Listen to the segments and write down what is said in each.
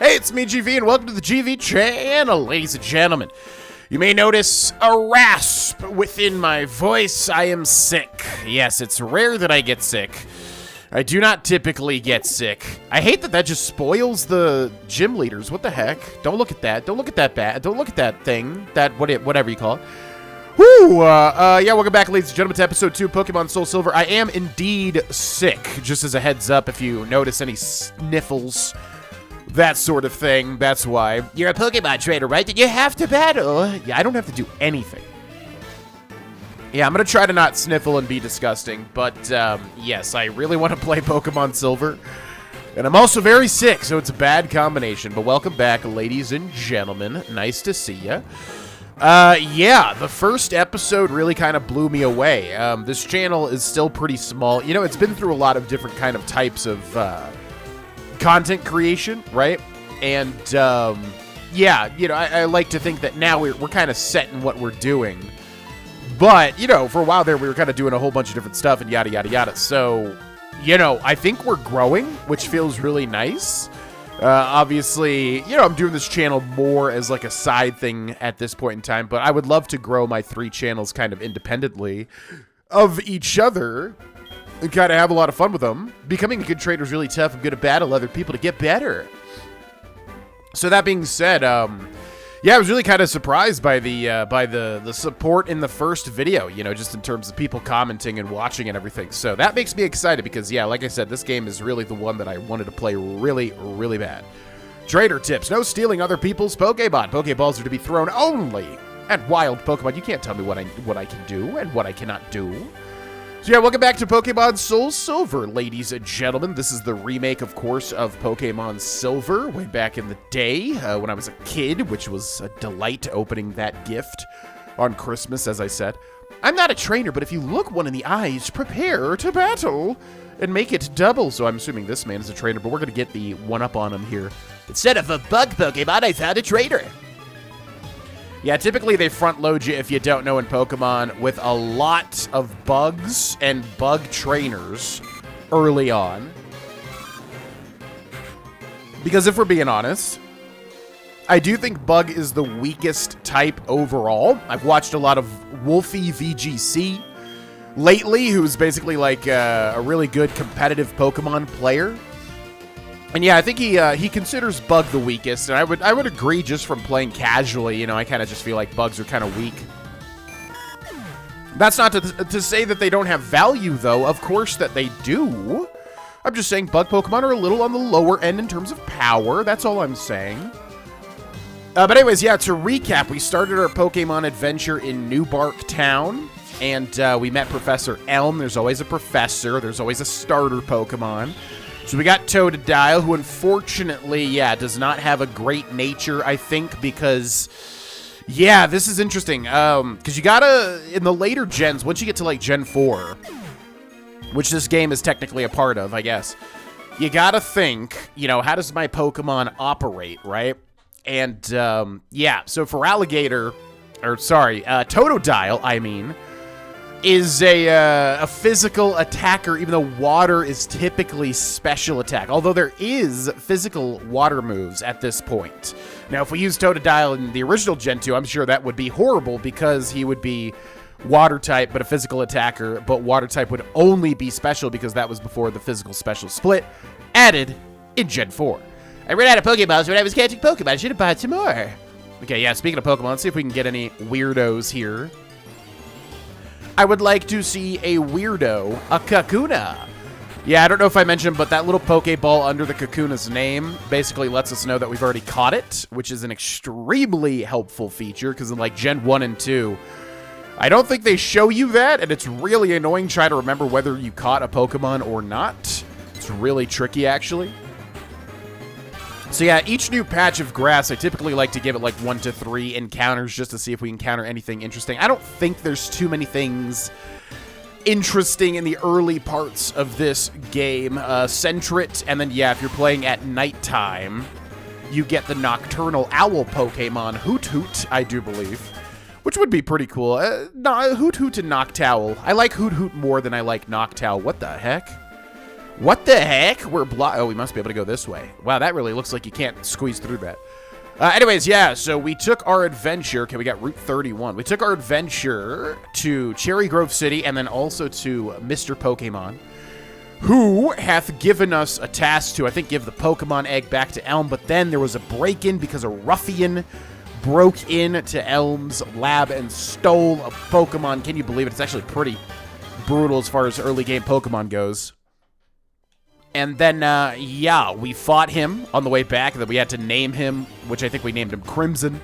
Hey, it's me, GV, and welcome to the GV channel, ladies and gentlemen. You may notice a rasp within my voice. I am sick. Yes, it's rare that I get sick. I do not typically get sick. I hate that just spoils the gym leaders. What the heck? Don't look at that. Don't look at that Don't look at that thing. Whatever you call it. Woo! Yeah, welcome back, ladies and gentlemen, to episode 2 of Pokemon SoulSilver. I am indeed sick, just as a heads up if you notice any sniffles. That sort of thing, that's why. You're a Pokemon trainer, right? Did you have to battle? Yeah, I don't have to do anything. Yeah, I'm gonna try to not sniffle and be disgusting, but yes, I really want to play Pokemon Silver. And I'm also very sick, so it's a bad combination. But welcome back, ladies and gentlemen. Nice to see ya. Yeah, the first episode really kind of blew me away. This channel is still pretty small. You know, it's been through a lot of different kind of types of, content creation, right? And yeah, you know, I like to think that now we're kind of set in what we're doing. But, you know, for a while there, we were kind of doing a whole bunch of different stuff and yada, yada, yada. So, you know, I think we're growing, which feels really nice. Obviously, you know, I'm doing this channel more as like a side thing at this point in time, but I would love to grow my 3 channels kind of independently of each other. And kind of have a lot of fun with them. Becoming a good trader is really tough and good to battle other people to get better. So that being said, yeah, I was really kind of surprised by the support in the first video, you know, just in terms of people commenting and watching and everything. So that makes me excited because, yeah, like I said, this game is really the one that I wanted to play really, really bad. Trader tips. No stealing other people's Pokemon. Pokeballs are to be thrown only at wild Pokemon. You can't tell me what I can do and what I cannot do. So yeah, welcome back to Pokemon SoulSilver, ladies and gentlemen. This is the remake, of course, of Pokemon Silver, way back in the day when I was a kid, which was a delight opening that gift on Christmas, as I said. I'm not a trainer, but if you look one in the eyes, prepare to battle and make it double. So I'm assuming this man is a trainer, but we're going to get the one-up on him here. Instead of a bug Pokemon, I found a trainer. Yeah, typically they front load you, if you don't know, in Pokemon with a lot of bugs and bug trainers early on. Because if we're being honest, I do think bug is the weakest type overall. I've watched a lot of Wolfie VGC lately, who's basically like a really good competitive Pokemon player. And yeah, I think he considers Bug the weakest, and I would agree just from playing casually. You know, I kind of just feel like Bugs are kind of weak. That's not to say that they don't have value, though. Of course that they do. I'm just saying Bug Pokemon are a little on the lower end in terms of power. That's all I'm saying. But anyways, yeah, to recap, we started our Pokemon adventure in New Bark Town, and we met Professor Elm. There's always a professor. There's always a starter Pokemon. So we got Totodile, who unfortunately, yeah, does not have a great nature, I think, because, yeah, this is interesting. Because you gotta, in the later gens, once you get to, like, Gen 4, which this game is technically a part of, I guess, you gotta think, you know, how does my Pokemon operate, right? And, yeah, so for Totodile, I mean, is a physical attacker, even though water is typically special attack. Although there is physical water moves at this point. Now, if we use Totodile in the original Gen 2, I'm sure that would be horrible because he would be water type, but a physical attacker, but water type would only be special because that was before the physical special split added in Gen 4. I ran out of Pokeballs when I was catching Pokemon. I should have bought some more. Okay, yeah, speaking of Pokemon, let's see if we can get any weirdos here. I would like to see a weirdo, a Kakuna. Yeah, I don't know if I mentioned, but that little Pokeball under the Kakuna's name basically lets us know that we've already caught it, which is an extremely helpful feature, because in like Gen 1 and 2, I don't think they show you that, and it's really annoying trying to remember whether you caught a Pokemon or not. It's really tricky, actually. So yeah, each new patch of grass, I typically like to give it like 1 to 3 encounters just to see if we encounter anything interesting. I don't think there's too many things interesting in the early parts of this game. Sentret, and then yeah, if you're playing at nighttime, you get the nocturnal owl Pokemon, Hoot Hoot, I do believe. Which would be pretty cool. Hoot Hoot and Noctowl. I like Hoot Hoot more than I like Noctowl. What the heck? What the heck? We're oh, we must be able to go this way. Wow, that really looks like you can't squeeze through that. Anyways, yeah, so we took our adventure. Okay, we got Route 31. We took our adventure to Cherry Grove City and then also to Mr. Pokemon, who hath given us a task to, I think, give the Pokemon egg back to Elm, but then there was a break-in because a ruffian broke into Elm's lab and stole a Pokemon. Can you believe it? It's actually pretty brutal as far as early game Pokemon goes. And then, yeah, we fought him on the way back, and then we had to name him, which I think we named him Crimson,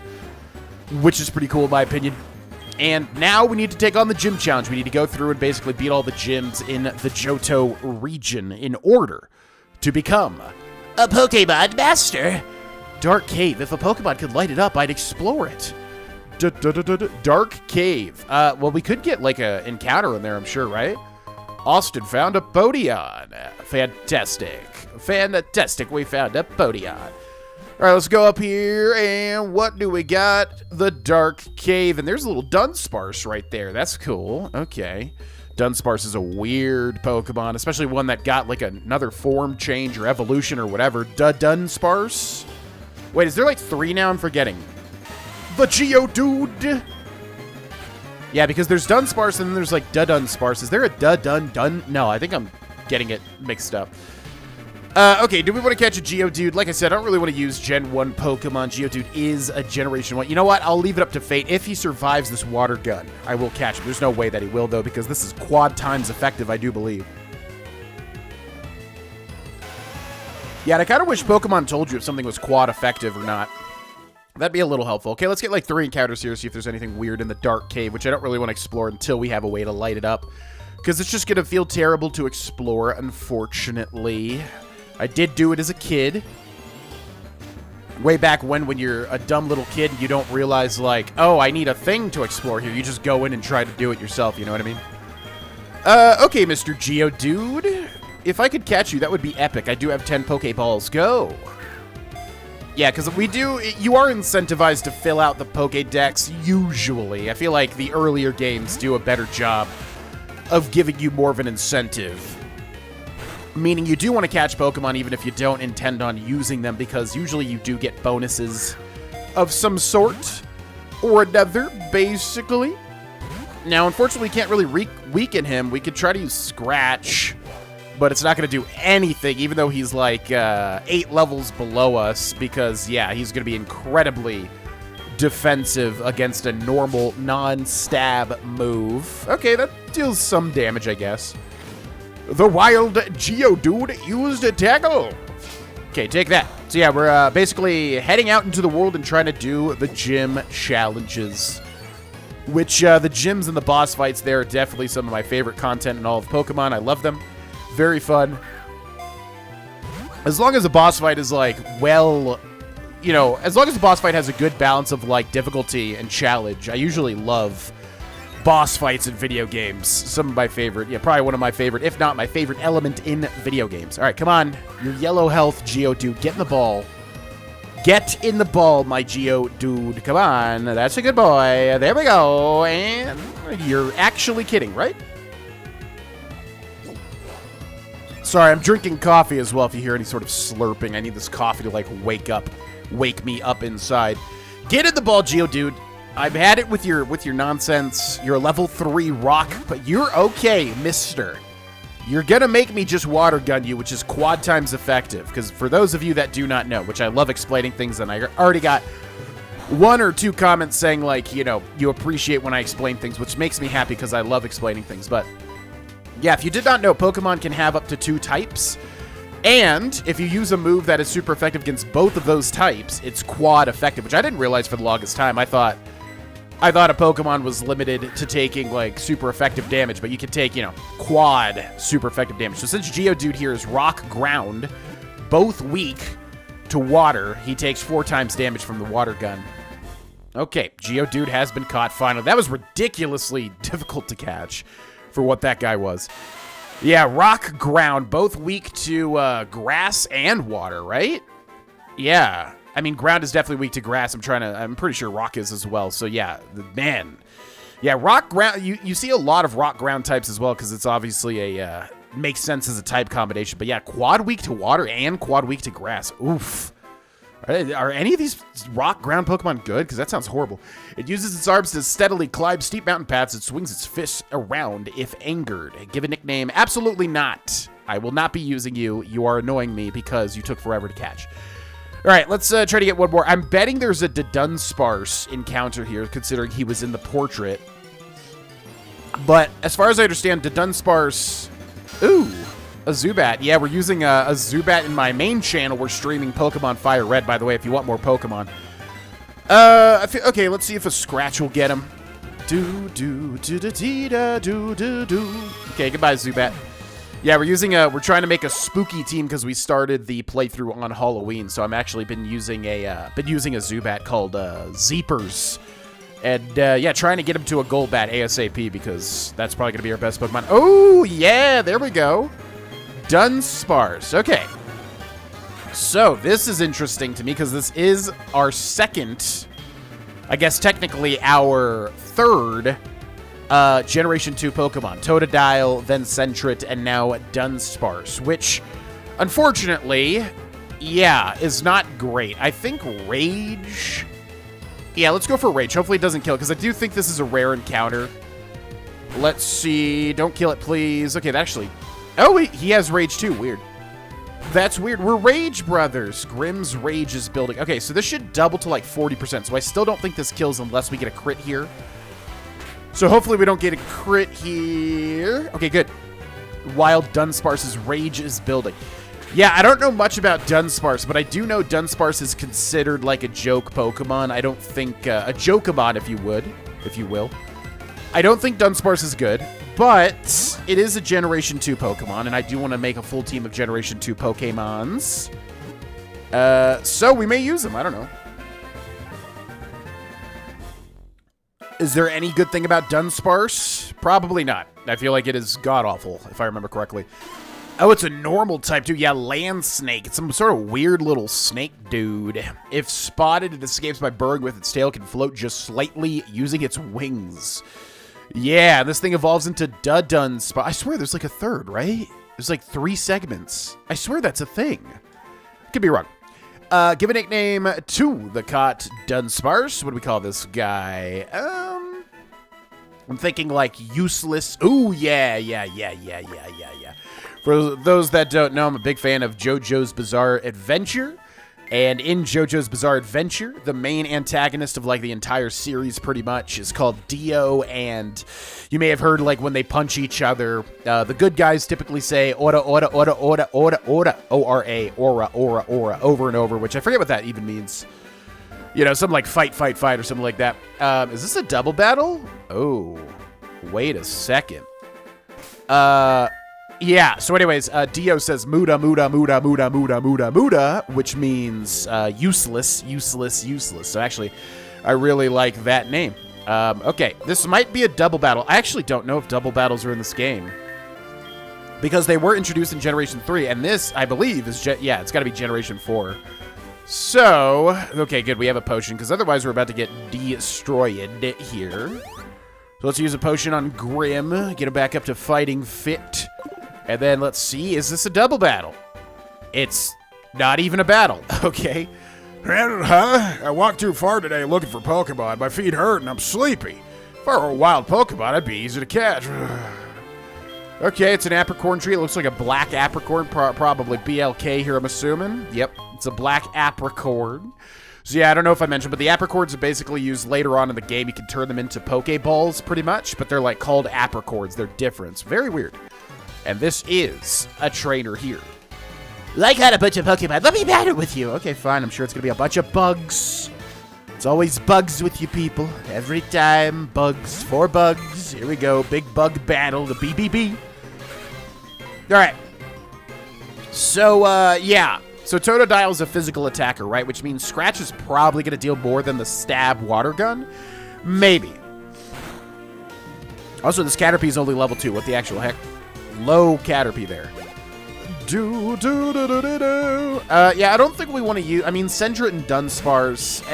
which is pretty cool in my opinion. And now we need to take on the gym challenge. We need to go through and basically beat all the gyms in the Johto region in order to become a Pokemon Master. Dark Cave. If a Pokemon could light it up, I'd explore it. Dark Cave. Well, we could get, like, an encounter in there, I'm sure, right? Austin found a Podion. Fantastic. Fantastic. We found a Podion. All right, let's go up here, and what do we got? The Dark Cave, and there's a little Dunsparce right there. That's cool. Okay. Dunsparce is a weird Pokemon, especially one that got, like, another form change or evolution or whatever. Dunsparce? Wait, is there, like, 3 now? I'm forgetting. The Geodude. Yeah, because there's Dunsparce and then there's like Dunsparce. Is there a Dun? No, I think I'm getting it mixed up. Okay, do we want to catch a Geodude? Like I said, I don't really want to use Gen 1 Pokemon. Geodude is a Generation 1. You know what? I'll leave it up to fate. If he survives this water gun, I will catch him. There's no way that he will, though, because this is quad times effective, I do believe. Yeah, and I kind of wish Pokemon told you if something was quad effective or not. That'd be a little helpful. Okay, let's get like 3 encounters here, see if there's anything weird in the Dark Cave, which I don't really want to explore until we have a way to light it up. Because it's just going to feel terrible to explore, unfortunately. I did do it as a kid. Way back when you're a dumb little kid, you don't realize, like, oh, I need a thing to explore here. You just go in and try to do it yourself, you know what I mean? Okay, Mr. Geodude. If I could catch you, that would be epic. I do have 10 Pokeballs. Go! Yeah, because you are incentivized to fill out the Pokédex, usually. I feel like the earlier games do a better job of giving you more of an incentive. Meaning you do want to catch Pokemon even if you don't intend on using them, because usually you do get bonuses of some sort or another, basically. Now, unfortunately, we can't really weaken him. We could try to use Scratch, but it's not going to do anything, even though he's like 8 levels below us, because, yeah, he's going to be incredibly defensive against a normal non-stab move. Okay, that deals some damage, I guess. The wild Geodude used a tackle. Okay, take that. So, yeah, we're basically heading out into the world and trying to do the gym challenges, which the gyms and the boss fights there are definitely some of my favorite content in all of Pokemon. I love them. Very fun. As long as the boss fight is, like, well, you know, as long as the boss fight has a good balance of, like, difficulty and challenge. I usually love boss fights in video games. Some of my favorite, yeah, probably one of my favorite, if not my favorite element in video games. All right, come on. Your yellow health, Geodude. Get in the ball. Get in the ball, my Geodude. Come on. That's a good boy. There we go. And you're actually kidding, right? Sorry, I'm drinking coffee as well if you hear any sort of slurping. I need this coffee to, like, wake me up inside. Get in the ball, Geodude. I've had it with your nonsense. You're a level 3 rock, but you're okay, mister. You're gonna make me just water gun you, which is quad times effective. Because for those of you that do not know, which I love explaining things, and I already got 1 or 2 comments saying, like, you know, you appreciate when I explain things, which makes me happy because I love explaining things. But yeah, if you did not know, Pokemon can have up to 2 types. And if you use a move that is super effective against both of those types, it's quad effective, which I didn't realize for the longest time. I thought a Pokemon was limited to taking, like, super effective damage, but you can take, you know, quad super effective damage. So since Geodude here is rock, ground, both weak to water, he takes 4 times damage from the water gun. Okay, Geodude has been caught finally. That was ridiculously difficult to catch for what that guy was. Yeah, rock, ground, both weak to grass and water, right? Yeah. I mean, ground is definitely weak to grass. I'm pretty sure rock is as well. So yeah, man. Yeah, rock, ground, you see a lot of rock ground types as well, because it's obviously a makes sense as a type combination. But yeah, quad weak to water and quad weak to grass. Oof. Are any of these rock ground Pokemon good? Because that sounds horrible. It uses its arms to steadily climb steep mountain paths. It swings its fists around if angered. Give a nickname. Absolutely not. I will not be using you. You are annoying me because you took forever to catch. All right, let's try to get one more. I'm betting there's a Dunsparce encounter here, considering he was in the portrait. But as far as I understand, Dunsparce... Ooh, a Zubat. Yeah, we're using a Zubat in my main channel. We're streaming Pokemon Fire Red, by the way, if you want more Pokemon. Okay, let's see if a Scratch will get him. Okay, goodbye, Zubat. Yeah, we're trying to make a spooky team because we started the playthrough on Halloween. So I'm actually been using a Zubat called Zeepers, and yeah, trying to get him to a Golbat ASAP because that's probably gonna be our best Pokemon. Oh yeah, there we go, Dunsparce. Okay, so this is interesting to me because this is our second, I guess technically our third. Generation 2 Pokemon. Totodile, then Sentret, and now Dunsparce, which, unfortunately, yeah, is not great. I think Rage... Yeah, let's go for Rage. Hopefully it doesn't kill, because I do think this is a rare encounter. Let's see. Don't kill it, please. Okay, that actually... Oh, he has Rage too. Weird. That's weird. We're Rage Brothers. Grimm's Rage is building. Okay, so this should double to like 40%, so I still don't think this kills unless we get a crit here. So hopefully we don't get a crit here. Okay, good. Wild Dunsparce's Rage is building. Yeah, I don't know much about Dunsparce, but I do know Dunsparce is considered like a joke Pokemon. I don't think... a Jokemon, if you will. I don't think Dunsparce is good, but it is a Generation 2 Pokemon, and I do want to make a full team of Generation 2 Pokemons. So we may use them. I don't know. Is there any good thing about Dunsparce? Probably not. I feel like it is god-awful, if I remember correctly. Oh, it's a normal type, too. Yeah, land snake. It's some sort of weird little snake dude. If spotted, it escapes by burrowing with its tail, can float just slightly using its wings. Yeah, this thing evolves into Dunsparce. I swear there's like a third, right? There's like 3 segments. I swear that's a thing. Could be wrong. Give a nickname to the cot Dunsparce. What do we call this guy? I'm thinking like useless. Ooh, yeah. For those that don't know, I'm a big fan of JoJo's Bizarre Adventure. And in JoJo's Bizarre Adventure, the main antagonist of like the entire series pretty much is called Dio, and you may have heard like when they punch each other, the good guys typically say ora, O-R-A, aura, over and over, which I forget what that even means. You know, something like fight, or something like that. Is this a double battle? Oh, wait a second. Yeah, so anyways, Dio says Muda, which means useless. So actually, I really like that name. Okay, this might be a double battle. I actually don't know if double battles are in this game, because they were introduced in Generation 3, and this, I believe, is, yeah, it's got to be Generation 4. So, okay, good, we have a potion, because otherwise we're about to get destroyed here. So let's use a potion on Grim, get him back up to fighting fit. And then let's see, is this a double battle? It's not even a battle. Okay. I walked too far today looking for Pokemon. My feet hurt and I'm sleepy. If I were a wild Pokemon, I'd be easy to catch. Okay, it's an apricorn tree. It looks like a black apricorn, probably BLK here, I'm assuming. Yep, it's a black apricorn. So yeah, I don't know if I mentioned, but the apricorns are basically used later on in the game. You can turn them into Pokeballs, pretty much, but they're like called apricorns. They're different. It's very weird. And this is a trainer here. Like had a bunch of Pokemon. Let me battle with you. Okay, fine. I'm sure it's going to be a bunch of bugs. It's always bugs with you people. Every time, bugs. 4 bugs. Here we go. Big bug battle. The BBB. All right. So, yeah. So Totodile is a physical attacker, right? Which means Scratch is probably going to deal more than the stab water gun. Maybe. Also, this Caterpie is only level 2. What the actual heck? Low Caterpie there. Yeah, I don't think we want to use... I mean, Sentret and Dunsparce,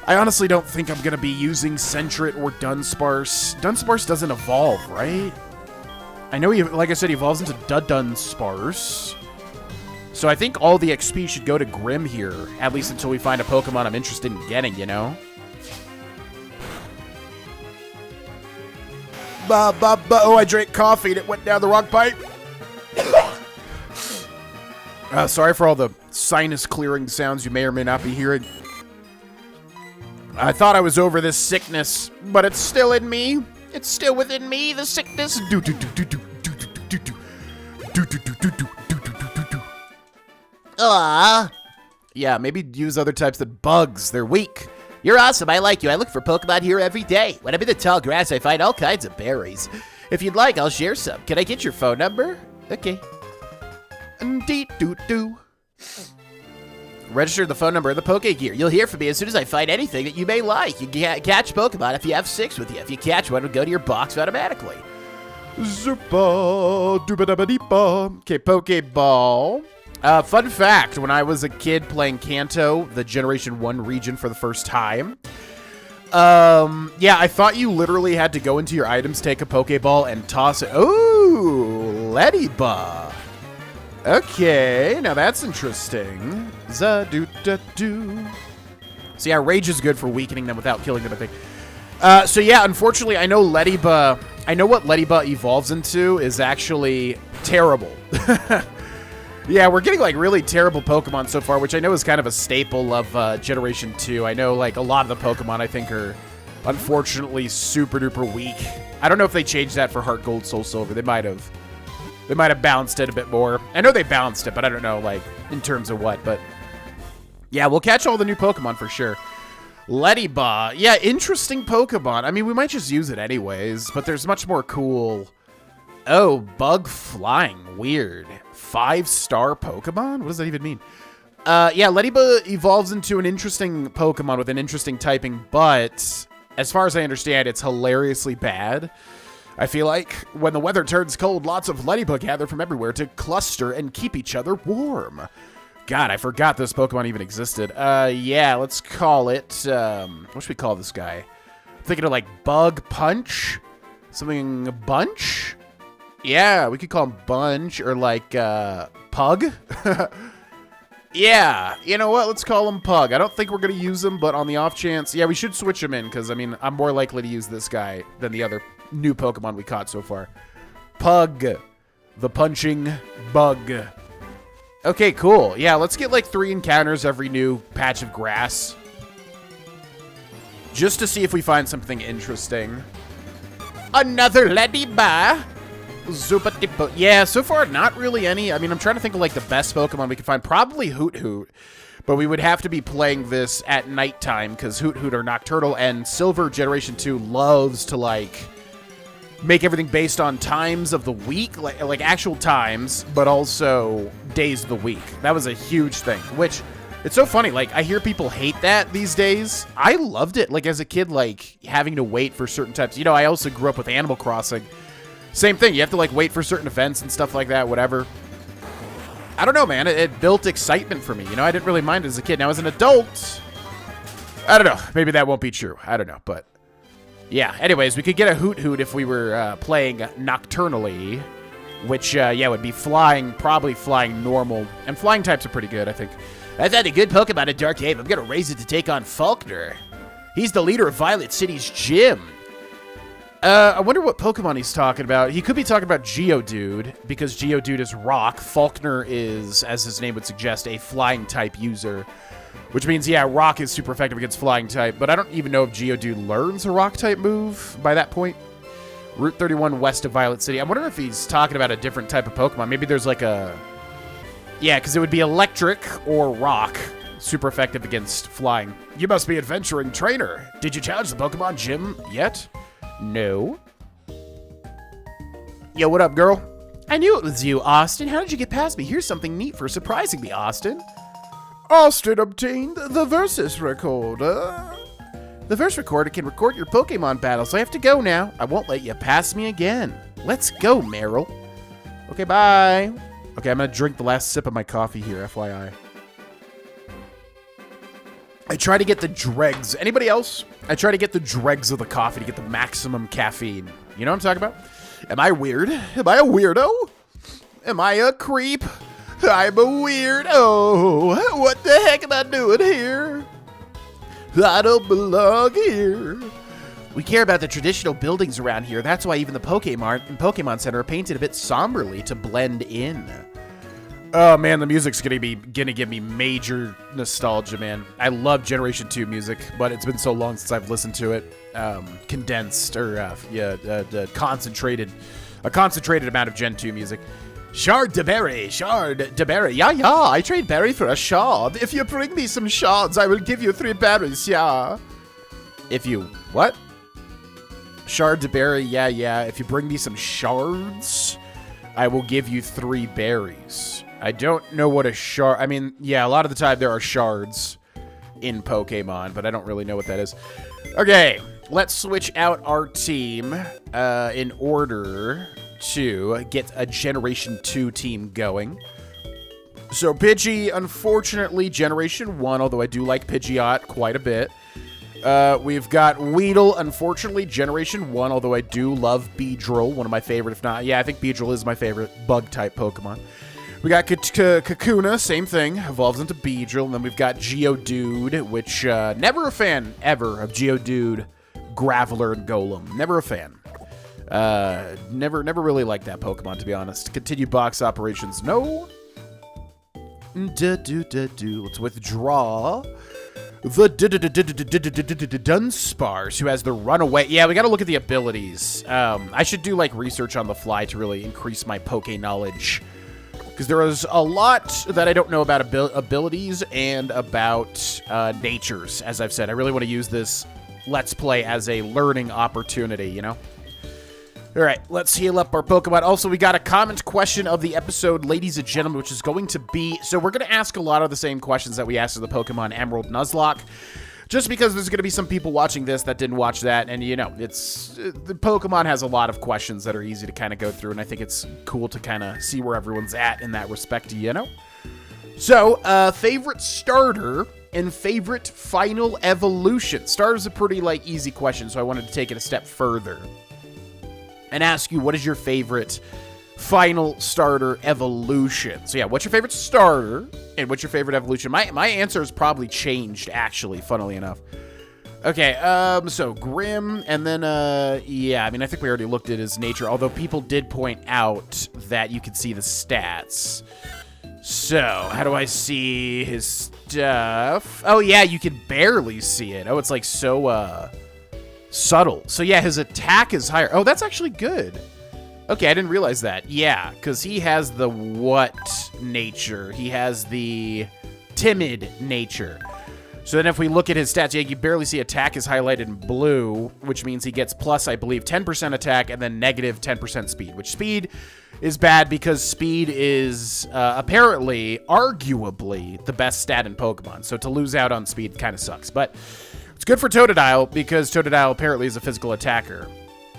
I honestly don't think I'm going to be using Sentret or Dunsparce. Dunsparce doesn't evolve, right? I know he, like I said, he evolves into Dunsparce. So I think all the XP should go to Grim here, at least until we find a Pokemon I'm interested in getting, you know? Oh, I drank coffee and it went down the wrong pipe. Sorry for all the sinus clearing sounds you may or may not be hearing. I thought I was over this sickness, but it's still in me. It's still within me, the sickness. Yeah, maybe use other types than bugs. They're weak. You're awesome. I like you. I look for Pokemon here every day. When I'm in the tall grass, I find all kinds of berries. If you'd like, I'll share some. Can I get your phone number? Okay. Register the phone number of the Pokegear. You'll hear from me as soon as I find anything that you may like. You can catch Pokemon if you have 6 with you. If you catch one, it'll go to your box automatically. Zupa, dooba-dabba-deepa. Okay, Pokeball. Fun fact, when I was a kid playing Kanto, the Generation 1 region for the first time, yeah, I thought you literally had to go into your items, take a Pokeball, and toss it. Ooh, Ledyba. Okay, now that's interesting. Za-doo-da-doo. So yeah, Rage is good for weakening them without killing them, I think. So yeah, unfortunately, I know what Ledyba evolves into is actually terrible. Yeah, we're getting, like, really terrible Pokemon so far, which I know is kind of a staple of Generation 2. I know, like, a lot of the Pokemon, I think, are unfortunately super-duper weak. I don't know if they changed that for Heart Gold, Soul Silver. They might have. They might have balanced it a bit more. I know they balanced it, but I don't know, like, in terms of what. But, yeah, we'll catch all the new Pokemon for sure. Ledyba. Yeah, interesting Pokemon. I mean, we might just use it anyways, but there's much more cool... Oh, Bug Flying. Weird. 5-star Pokemon? What does that even mean? Yeah, Ledyba evolves into an interesting Pokemon with an interesting typing, but as far as I understand, it's hilariously bad. I feel like when the weather turns cold, lots of Ledyba gather from everywhere to cluster and keep each other warm. God, I forgot this Pokemon even existed. Yeah, let's call it, what should we call this guy? I'm thinking of, like, Bug Punch? Something Bunch? Yeah, we could call him Bunch or like Pug. Yeah, you know what? Let's call him Pug. I don't think we're going to use him, but on the off chance, yeah, we should switch him in because, I mean, I'm more likely to use this guy than the other new Pokemon we caught so far. Pug, the punching bug. Okay, cool. Yeah, let's get like 3 encounters every new patch of grass just to see if we find something interesting. Another Ledyba. Zupa-dippa. Yeah, so far, not really any. I mean, I'm trying to think of, like, the best Pokemon we could find. Probably Hoot-Hoot. But we would have to be playing this at nighttime, because Hoot-Hoot are nocturnal, and Silver Generation 2 loves to, like, make everything based on times of the week, like actual times, but also days of the week. That was a huge thing, which... It's so funny, like, I hear people hate that these days. I loved it, like, as a kid, like, having to wait for certain types. You know, I also grew up with Animal Crossing. Same thing, you have to, like, wait for certain events and stuff like that, whatever. I don't know, man, it built excitement for me, you know? I didn't really mind it as a kid. Now, as an adult, I don't know. Maybe that won't be true. I don't know, but... Yeah, anyways, we could get a Hoot-Hoot if we were playing nocturnally, which, yeah, would be flying, probably flying normal. And flying types are pretty good, I think. I found a good Pokemon in Dark Cave. I'm going to raise it to take on Faulkner. He's the leader of Violet City's gym. I wonder what Pokemon he's talking about. He could be talking about Geodude, because Geodude is rock. Faulkner is, as his name would suggest, a flying type user. Which means, yeah, rock is super effective against flying type, but I don't even know if Geodude learns a rock type move by that point. Route 31 west of Violet City. I wonder if he's talking about a different type of Pokemon. Maybe there's like a... Yeah, because it would be electric or rock. Super effective against flying. You must be adventuring trainer. Did you challenge the Pokemon gym yet? No. Yo, what up, girl? I knew it was you, Austin. How did you get past me? Here's something neat for surprising me, Austin. Austin obtained the Versus Recorder. The Versus Recorder can record your Pokemon battles, so I have to go now. I won't let you pass me again. Let's go, Meryl. Okay, bye. Okay, I'm gonna drink the last sip of my coffee here, FYI. I try to get the dregs. Anybody else? I try to get the dregs of the coffee to get the maximum caffeine. You know what I'm talking about? Am I weird? Am I a weirdo? Am I a creep? I'm a weirdo. What the heck am I doing here? I don't belong here. We care about the traditional buildings around here. That's why even the Pokemon Center are painted a bit somberly to blend in. Oh man, the music's gonna give me major nostalgia, man. I love Generation 2 music, but it's been so long since I've listened to it. Condensed or concentrated amount of Gen 2 music. Shard de berry. Yeah, I trade berry for a shard. If you bring me some shards, I will give you 3 berries, yeah. If you, what? Shard de berry, yeah. If you bring me some shards, I will give you 3 berries. I don't know what a shard, I mean, yeah, a lot of the time there are shards in Pokemon, but I don't really know what that is. Okay, let's switch out our team in order to get a Generation 2 team going. So Pidgey, unfortunately, Generation 1, although I do like Pidgeot quite a bit. We've got Weedle, unfortunately, Generation 1, although I do love Beedrill, one of my favorite, if not, yeah, I think Beedrill is my favorite bug-type Pokemon. We got Kakuna, same thing, evolves into Beedrill, and then we've got Geodude, which, never a fan, ever, of Geodude, Graveler, and Golem. Never a fan. Never really liked that Pokemon, to be honest. Continue box operations, no. Let's withdraw the Dunsparce, who has the Runaway. Yeah, we gotta look at the abilities. I should do, like, research on the fly to really increase my Poke knowledge, because there is a lot that I don't know about abilities and about natures, as I've said. I really want to use this Let's Play as a learning opportunity, you know? All right, let's heal up our Pokemon. Also, we got a comment question of the episode, ladies and gentlemen, which is going to be... So we're going to ask a lot of the same questions that we asked of the Pokemon Emerald Nuzlocke, just because there's going to be some people watching this that didn't watch that, and, you know, the Pokemon has a lot of questions that are easy to kind of go through, and I think it's cool to kind of see where everyone's at in that respect, you know? So, favorite starter and favorite final evolution. Starter's a pretty, like, easy question, so I wanted to take it a step further and ask you, what is your favorite final starter evolution? So yeah, what's your favorite starter and what's your favorite evolution? My answer has probably changed, actually, funnily enough. Okay, so Grim, and then, yeah, I mean, I think we already looked at his nature, although people did point out that you could see the stats. So, how do I see his stuff? Oh, yeah, you can barely see it. Oh, it's, like, so, subtle. So, yeah, his attack is higher. Oh, that's actually good. Okay, I didn't realize that. Yeah, because he has the what nature? He has the timid nature. So then if we look at his stats, yeah, you barely see attack is highlighted in blue, which means he gets plus, I believe, 10% attack and then negative 10% speed, which speed is bad because speed is apparently, arguably, the best stat in Pokemon. So to lose out on speed kind of sucks. But it's good for Totodile because Totodile apparently is a physical attacker.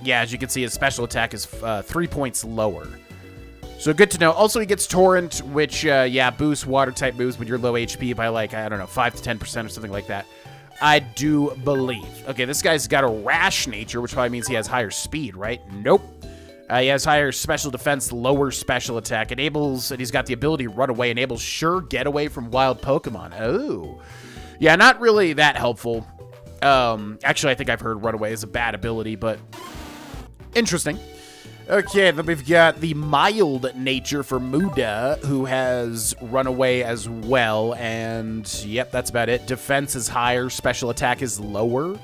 Yeah, as you can see, his special attack is 3 points lower. So good to know. Also, he gets Torrent, which, yeah, boosts water-type moves when you're low HP by, like, I don't know, 5 to 10% or something like that. I do believe. Okay, this guy's got a rash nature, which probably means he has higher speed, right? Nope. He has higher special defense, lower special attack. Enables, and he's got the ability to run away. Enables sure getaway from wild Pokemon. Oh. Yeah, not really that helpful. Actually, I think I've heard Runaway is a bad ability, but interesting. Okay, then we've got the mild nature for Muda, who has Runaway as well, and yep, that's about it. Defense is higher, special attack is lower.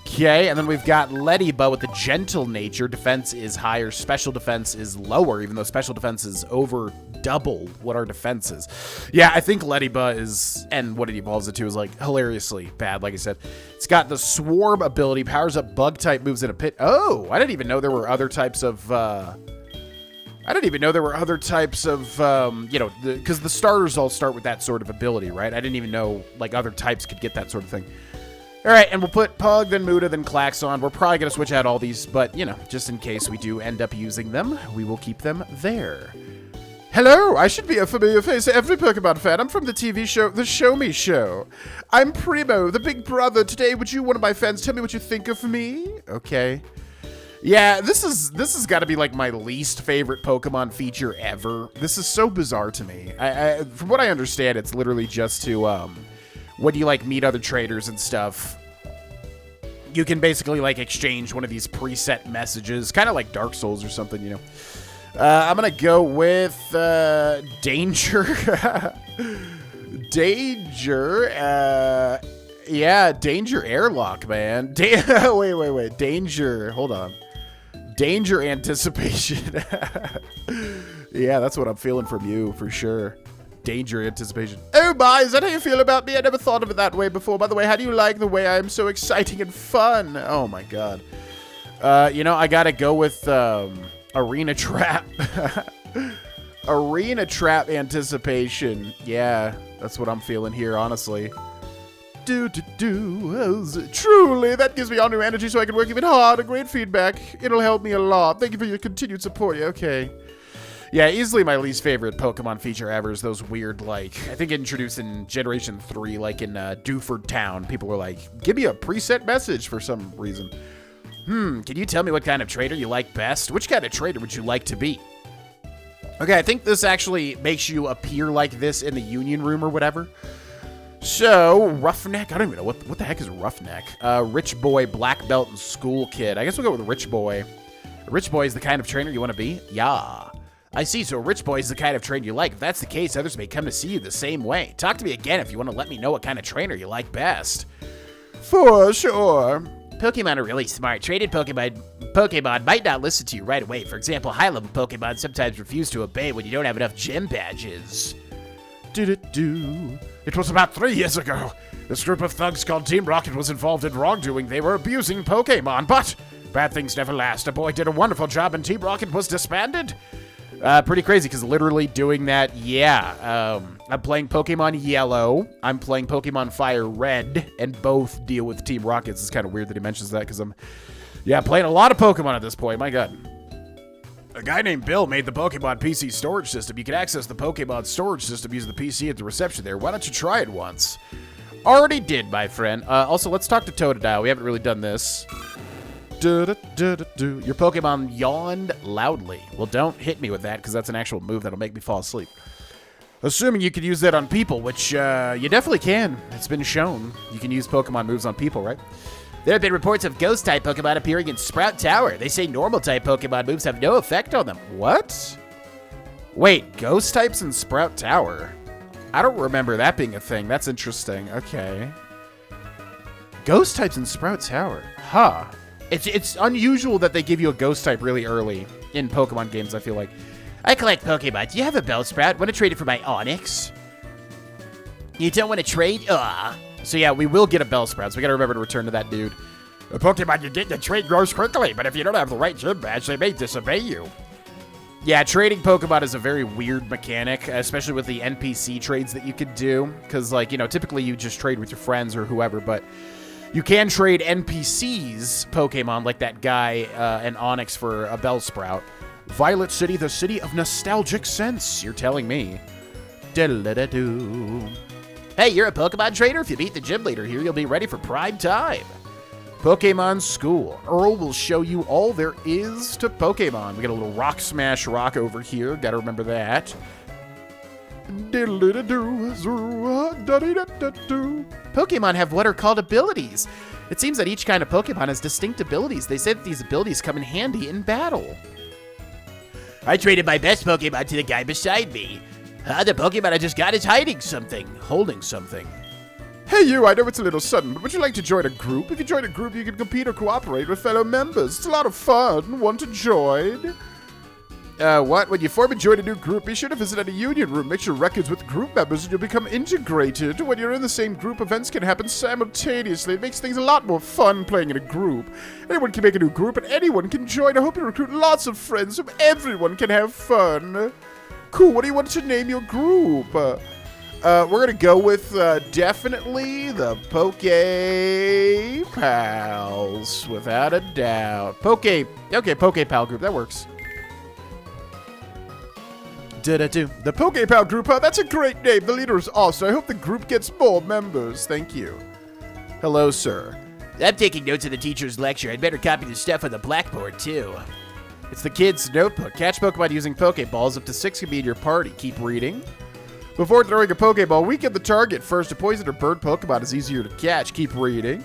Okay, and then we've got Lediba with the gentle nature. Defense is higher, special defense is lower, even though special defense is over double what our defense is. Yeah, I think Lediba is, and what it evolves into is, like, hilariously bad, like I said. It's got the Swarm ability, powers up bug-type moves in a pit. Oh, I didn't even know there were other types of, you know, because the starters all start with that sort of ability, right? I didn't even know, like, other types could get that sort of thing. All right, and we'll put Pug, then Muda, then Klaxon. We're probably going to switch out all these, but, you know, just in case we do end up using them, we will keep them there. Hello, I should be a familiar face to every Pokemon fan. I'm from the TV show, The Show Me Show. I'm Primo, the big brother. Today, would you, one of my fans, tell me what you think of me? Okay. Yeah, this has got to be like my least favorite Pokemon feature ever. This is so bizarre to me. From what I understand, it's literally just to when you like meet other traders and stuff, you can basically like exchange one of these preset messages, kind of like Dark Souls or something, you know. I'm gonna go with Danger. Yeah, Danger Airlock, man. Wait. Danger. Hold on. Danger Anticipation. Yeah, that's what I'm feeling from you, for sure. Danger Anticipation. Oh my, is that how you feel about me? I never thought of it that way before. By the way, how do you like the way I am so exciting and fun? Oh my god. You know, I gotta go with Arena Trap. Arena Trap Anticipation. Yeah, that's what I'm feeling here, honestly. Truly, that gives me all new energy so I can work even harder. Great feedback. It'll help me a lot. Thank you for your continued support. Yeah, okay. Yeah, easily my least favorite Pokemon feature ever is those weird, like, I think introduced in Generation 3, like in Dewford Town. People were like, give me a preset message for some reason. Can you tell me what kind of trader you like best? Which kind of trader would you like to be? Okay, I think this actually makes you appear like this in the Union Room or whatever. So, Roughneck, I don't even know, what the heck is Roughneck? Rich Boy, Black Belt, and School Kid. I guess we'll go with Rich Boy. Rich Boy is the kind of trainer you want to be? Yeah. I see, so Rich Boy is the kind of trainer you like. If that's the case, others may come to see you the same way. Talk to me again if you want to let me know what kind of trainer you like best. For sure. Pokemon are really smart. Traded Pokemon might not listen to you right away. For example, high-level Pokemon sometimes refuse to obey when you don't have enough gym badges. It was about 3 years ago. This group of thugs called Team Rocket was involved in wrongdoing. They were abusing Pokemon, but bad things never last. A boy did a wonderful job and Team Rocket was disbanded. Pretty crazy, because literally doing that, yeah. I'm playing Pokemon Yellow. I'm playing Pokemon Fire Red, and both deal with Team Rockets. It's kind of weird that he mentions that, because I'm, playing a lot of Pokemon at this point. My god. A guy named Bill made the Pokemon PC storage system. You can access the Pokemon storage system using the PC at the reception there. Why don't you try it once? Already did, my friend. Also, let's talk to Totodile. We haven't really done this. Your Pokemon yawned loudly. Well, don't hit me with that, because that's an actual move that'll make me fall asleep. Assuming you could use that on people, which you definitely can. It's been shown. You can use Pokemon moves on people, right? There have been reports of Ghost-type Pokemon appearing in Sprout Tower. They say Normal-type Pokemon moves have no effect on them. What? Wait, Ghost-types in Sprout Tower? I don't remember that being a thing. That's interesting. Okay. Ghost-types in Sprout Tower? Huh. It's unusual that they give you a Ghost-type really early in Pokemon games, I feel like. I collect Pokemon. Do you have a Bellsprout? Want to trade it for my Onix? You don't want to trade? So yeah, we will get a Bellsprout, so we gotta remember to return to that dude. The Pokemon you get to trade grows quickly, but if you don't have the right gym badge, they may disobey you. Yeah, trading Pokemon is a very weird mechanic, especially with the NPC trades that you could do. Because, like, you know, typically you just trade with your friends or whoever, but you can trade NPCs Pokemon, like that guy, an Onix for a Bellsprout. Violet City, the city of nostalgic sense, you're telling me. Diddle-da-doo. Hey, you're a Pokemon trainer? If you beat the gym leader here, you'll be ready for prime time. Pokemon School. Earl will show you all there is to Pokemon. We got a little Rock Smash Rock over here. Gotta remember that. Pokemon have what are called abilities. It seems that each kind of Pokemon has distinct abilities. They say that these abilities come in handy in battle. I traded my best Pokemon to the guy beside me. The Pokemon I just got is hiding something, holding something. Hey you, I know it's a little sudden, but would you like to join a group? If you join a group, you can compete or cooperate with fellow members. It's a lot of fun. Want to join? What? When you form and join a new group, be sure to visit any union room. Make sure records with group members and you'll become integrated. When you're in the same group, events can happen simultaneously. It makes things a lot more fun playing in a group. Anyone can make a new group and anyone can join. I hope you recruit lots of friends so everyone can have fun. Cool, what do you want to name your group? We're gonna go with definitely the Poke Pals, without a doubt. Okay, Poke Pal group, that works. The Poke Pal group, that's a great name. The leader is awesome. I hope the group gets more members. Thank you. Hello, sir. I'm taking notes of the teacher's lecture. I'd better copy the stuff on the blackboard, too. It's the kid's notebook. Catch Pokemon using Pokeballs. Up to 6 can be in your party. Keep reading. Before throwing a Pokeball, weaken the target first. A poison or bird Pokemon is easier to catch. Keep reading.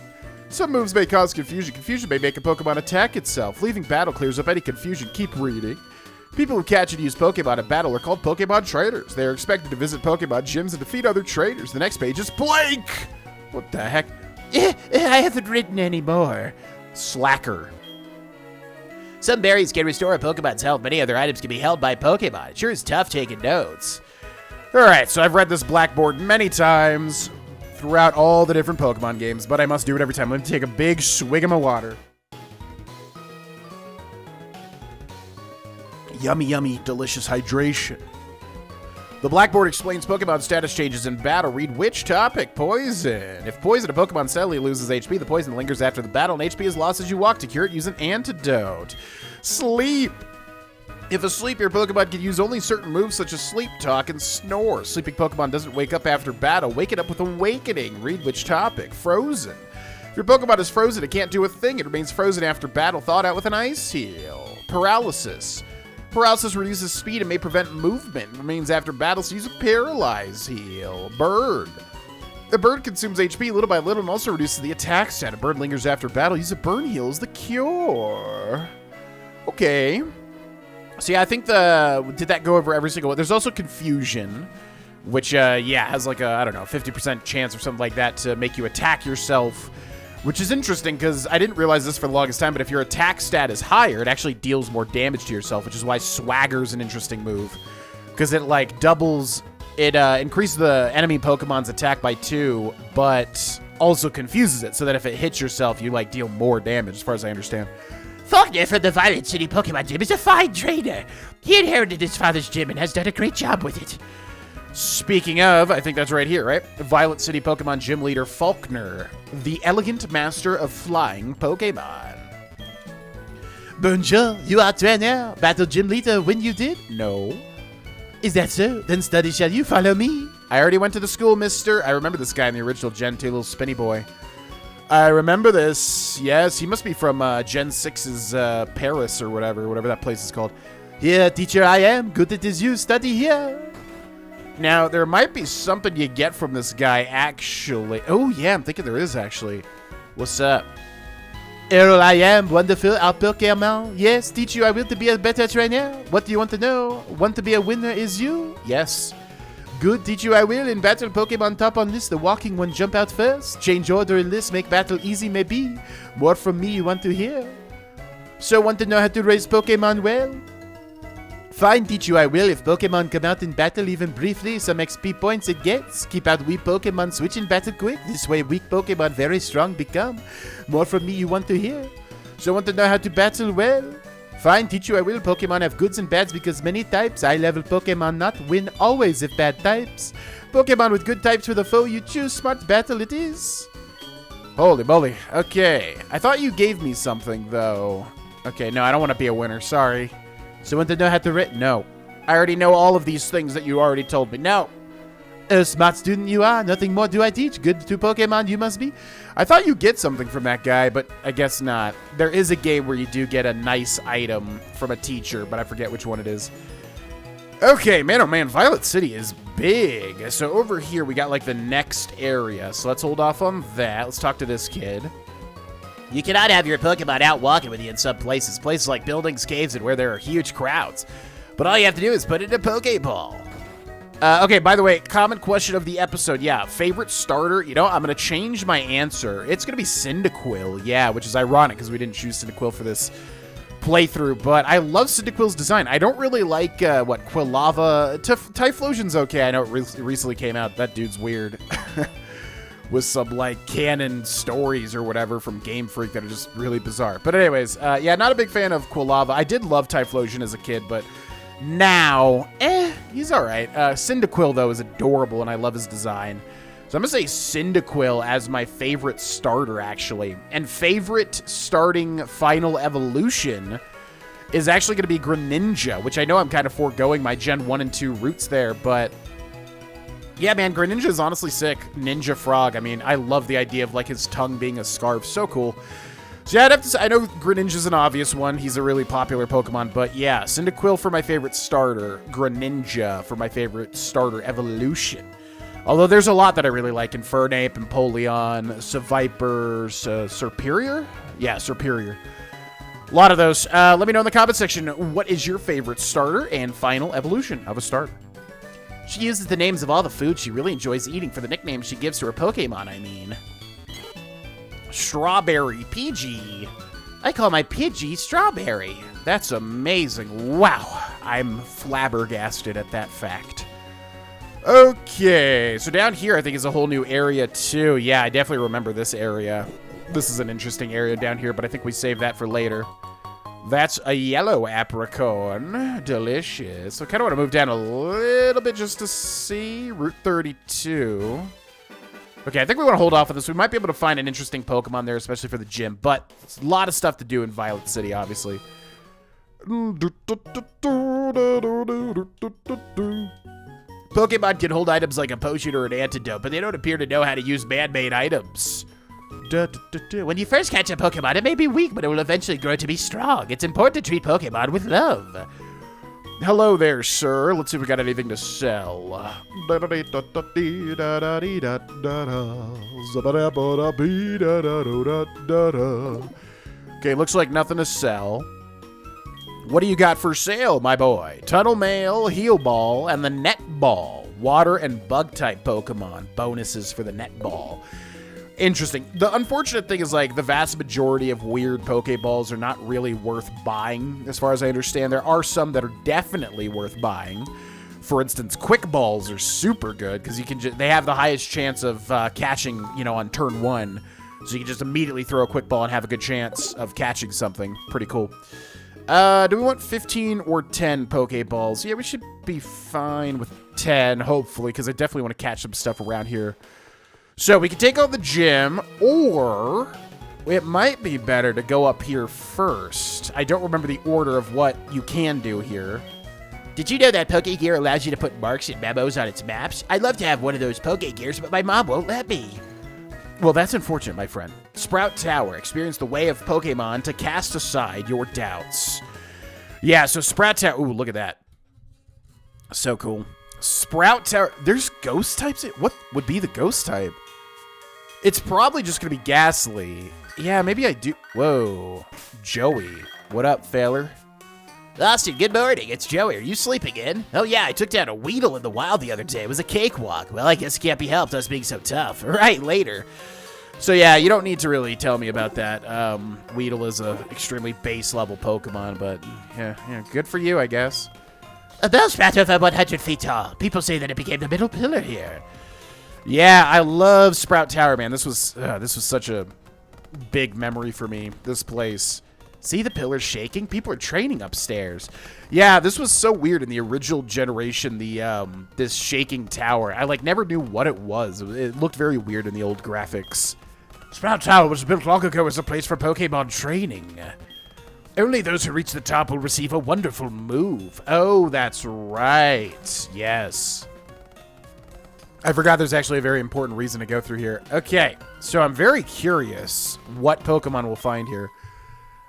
Some moves may cause confusion. Confusion may make a Pokemon attack itself. Leaving battle clears up any confusion. Keep reading. People who catch and use Pokemon in battle are called Pokemon trainers. They are expected to visit Pokemon gyms and defeat other trainers. The next page is blank. What the heck? I haven't written any more. Slacker. Some berries can restore a Pokemon's health. Many other items can be held by Pokemon. It sure is tough taking notes. Alright, so I've read this blackboard many times throughout all the different Pokemon games, but I must do it every time. Let me take a big swig of my water. Yummy, yummy, delicious hydration. The blackboard explains Pokemon status changes in battle. Read which topic? Poison. If poison, a Pokemon steadily loses HP. The poison lingers after the battle, and HP is lost as you walk. To cure it, use an antidote. Sleep. If asleep, your Pokemon can use only certain moves such as Sleep Talk and Snore. Sleeping Pokemon doesn't wake up after battle. Wake it up with Awakening. Read which topic? Frozen. If your Pokemon is frozen, it can't do a thing. It remains frozen after battle. Thawed out with an Ice Heal. Paralysis. Paralysis reduces speed and may prevent movement. Remains after battle, so use a Paralyze Heal. Bird. The bird consumes HP little by little and also reduces the attack stat. A bird lingers after battle. Use a Burn Heal as the cure. Okay. So yeah, I think did that go over every single one? There's also Confusion, which, yeah, has like a, I don't know, 50% chance or something like that to make you attack yourself, which is interesting because I didn't realize this for the longest time, but if your attack stat is higher, it actually deals more damage to yourself, which is why Swagger's an interesting move, because it, like, doubles, it increases the enemy Pokemon's attack by 2, but also confuses it, so that if it hits yourself, you, like, deal more damage, as far as I understand. Faulkner from the Violet City Pokemon Gym is a fine trainer. He inherited his father's gym and has done a great job with it. Speaking of, I think that's right here, right? Violet City Pokemon Gym Leader Faulkner, the elegant master of flying Pokemon. Bonjour, you are trainer, battle gym leader when you did? No. Is that so? Then study shall you follow me? I already went to the school, mister. I remember this guy in the original Gen 2, little spinny boy. I remember this. Yes, he must be from Gen 6's Paris or whatever that place is called. Here, teacher I am. Good it is you. Study here. Now, there might be something you get from this guy, actually. Oh, yeah, I'm thinking there is, actually. What's up? Here I am. Wonderful. Our Pokemon. Yes, teach you I will to be a better trainer. What do you want to know? Want to be a winner is you? Yes. Good, teach you I will. In battle, Pokemon top on list. The walking one jump out first. Change order in list. Make battle easy maybe. More from me you want to hear. So want to know how to raise Pokemon well? Fine, teach you I will. If Pokemon come out in battle even briefly, some XP points it gets. Keep out weak Pokemon, switch in battle quick. This way weak Pokemon very strong become. More from me you want to hear. So want to know how to battle well? Fine, teach you I will. Pokemon have goods and bads because many types. High level Pokemon not win always if bad types. Pokemon with good types for the foe you choose. Smart battle it is. Holy moly. Okay. I thought you gave me something, though. Okay, no, I don't want to be a winner. Sorry. So want to know how to rate? No. I already know all of these things that you already told me. No. A smart student you are. Nothing more do I teach. Good to Pokemon you must be. I thought you get something from that guy, but I guess not. There is a game where you do get a nice item from a teacher, but I forget which one it is. Okay, man, oh man, Violet City is big. So over here, we got like the next area. So let's hold off on that. Let's talk to this kid. You cannot have your Pokemon out walking with you in some places. Places like buildings, caves, and where there are huge crowds. But all you have to do is put it in a Pokeball. Okay, by the way, common question of the episode. Yeah, favorite starter. You know, I'm going to change my answer. It's going to be Cyndaquil. Yeah, which is ironic because we didn't choose Cyndaquil for this playthrough. But I love Cyndaquil's design. I don't really like, Quilava. Typhlosion's okay. I know it recently came out. That dude's weird. With some, like, canon stories or whatever from Game Freak that are just really bizarre. But anyways, yeah, not a big fan of Quilava. I did love Typhlosion as a kid, but now, he's all right. Cyndaquil, though, is adorable, and I love his design. So I'm going to say Cyndaquil as my favorite starter, actually. And favorite starting final evolution is actually going to be Greninja, which I know I'm kind of foregoing my Gen 1 and 2 roots there, but Yeah, man, Greninja is honestly sick. Ninja Frog. I mean, I love the idea of, like, his tongue being a scarf. So cool. So, yeah, I'd have to say, I know Greninja's an obvious one. He's a really popular Pokemon. But, yeah, Cyndaquil for my favorite starter. Greninja for my favorite starter evolution. Although there's a lot that I really like. Infernape, Empoleon, Seviper, Serperior? Yeah, Serperior. A lot of those. Let me know in the comment section, what is your favorite starter and final evolution of a starter? She uses the names of all the food she really enjoys eating for the nicknames she gives to her Pokemon, I mean. Strawberry Pidgey. I call my Pidgey Strawberry. That's amazing. Wow. I'm flabbergasted at that fact. Okay, so down here I think is a whole new area too. Yeah, I definitely remember this area. This is an interesting area down here, but I think we save that for later. That's a yellow apricorn. Delicious. So I kind of want to move down a little bit just to see. Route 32. Okay, I think we want to hold off on this. We might be able to find an interesting Pokemon there, especially for the gym. But it's a lot of stuff to do in Violet City, obviously. Pokemon can hold items like a potion or an antidote, but they don't appear to know how to use man-made items. When you first catch a Pokemon, it may be weak, but it will eventually grow to be strong. It's important to treat Pokemon with love. Hello there, sir. Let's see if we got anything to sell. Okay, looks like nothing to sell. What do you got for sale, my boy? Tunnel Mail, Heal Ball, and the Net Ball. Water and Bug-type Pokemon. Bonuses for the Net Ball. Interesting. The unfortunate thing is, like, the vast majority of weird Pokeballs are not really worth buying, as far as I understand. There are some that are definitely worth buying. For instance, Quick Balls are super good, because you can they have the highest chance of catching, you know, on turn 1. So you can just immediately throw a Quick Ball and have a good chance of catching something. Pretty cool. Do we want 15 or 10 Pokeballs? Yeah, we should be fine with 10, hopefully, because I definitely want to catch some stuff around here. So we can take out the gym, or it might be better to go up here first. I don't remember the order of what you can do here. Did you know that Pokegear allows you to put marks and memos on its maps? I'd love to have one of those Pokegears, but my mom won't let me. Well, that's unfortunate, my friend. Sprout Tower. Experience the way of Pokemon to cast aside your doubts. Yeah, so Sprout Tower. Ooh, look at that. So cool. Sprout Tower. There's ghost types? What would be the ghost type? It's probably just going to be Ghastly. Yeah, maybe I do. Whoa. Joey. What up, Failer? Austin, good morning. It's Joey. Are you sleeping in? Oh, yeah, I took down a Weedle in the wild the other day. It was a cakewalk. Well, I guess it can't be helped, us being so tough. Right, later. So, yeah, you don't need to really tell me about that. Weedle is a extremely base-level Pokemon, but, yeah, good for you, I guess. A Bellsprout over 100 feet tall. People say that it became the middle pillar here. Yeah, I love Sprout Tower, man. This was such a big memory for me, this place. See the pillars shaking? People are training upstairs. Yeah, this was so weird in the original generation, this shaking tower. I, like, never knew what it was. It looked very weird in the old graphics. Sprout Tower was built long ago as a place for Pokemon training. Only those who reach the top will receive a wonderful move. Oh, that's right. Yes. I forgot there's actually a very important reason to go through here. Okay, so I'm very curious what Pokemon we'll find here.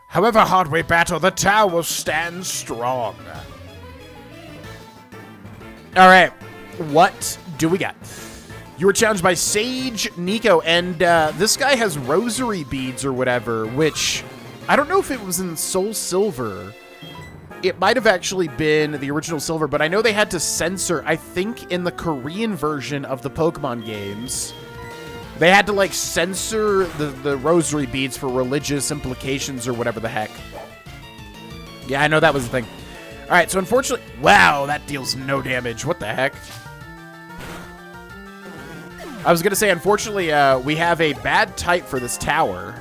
However hard we battle, the tower will stand strong. All right, what do we got? You were challenged by Sage Nico, and this guy has rosary beads or whatever, which I don't know if it was in SoulSilver. It might have actually been the original Silver, but I know they had to censor, I think in the Korean version of the Pokemon games, they had to, like, censor the rosary beads for religious implications or whatever the heck. Yeah, I know that was the thing. All right, so unfortunately... Wow, that deals no damage. What the heck? I was going to say, unfortunately, we have a bad type for this tower.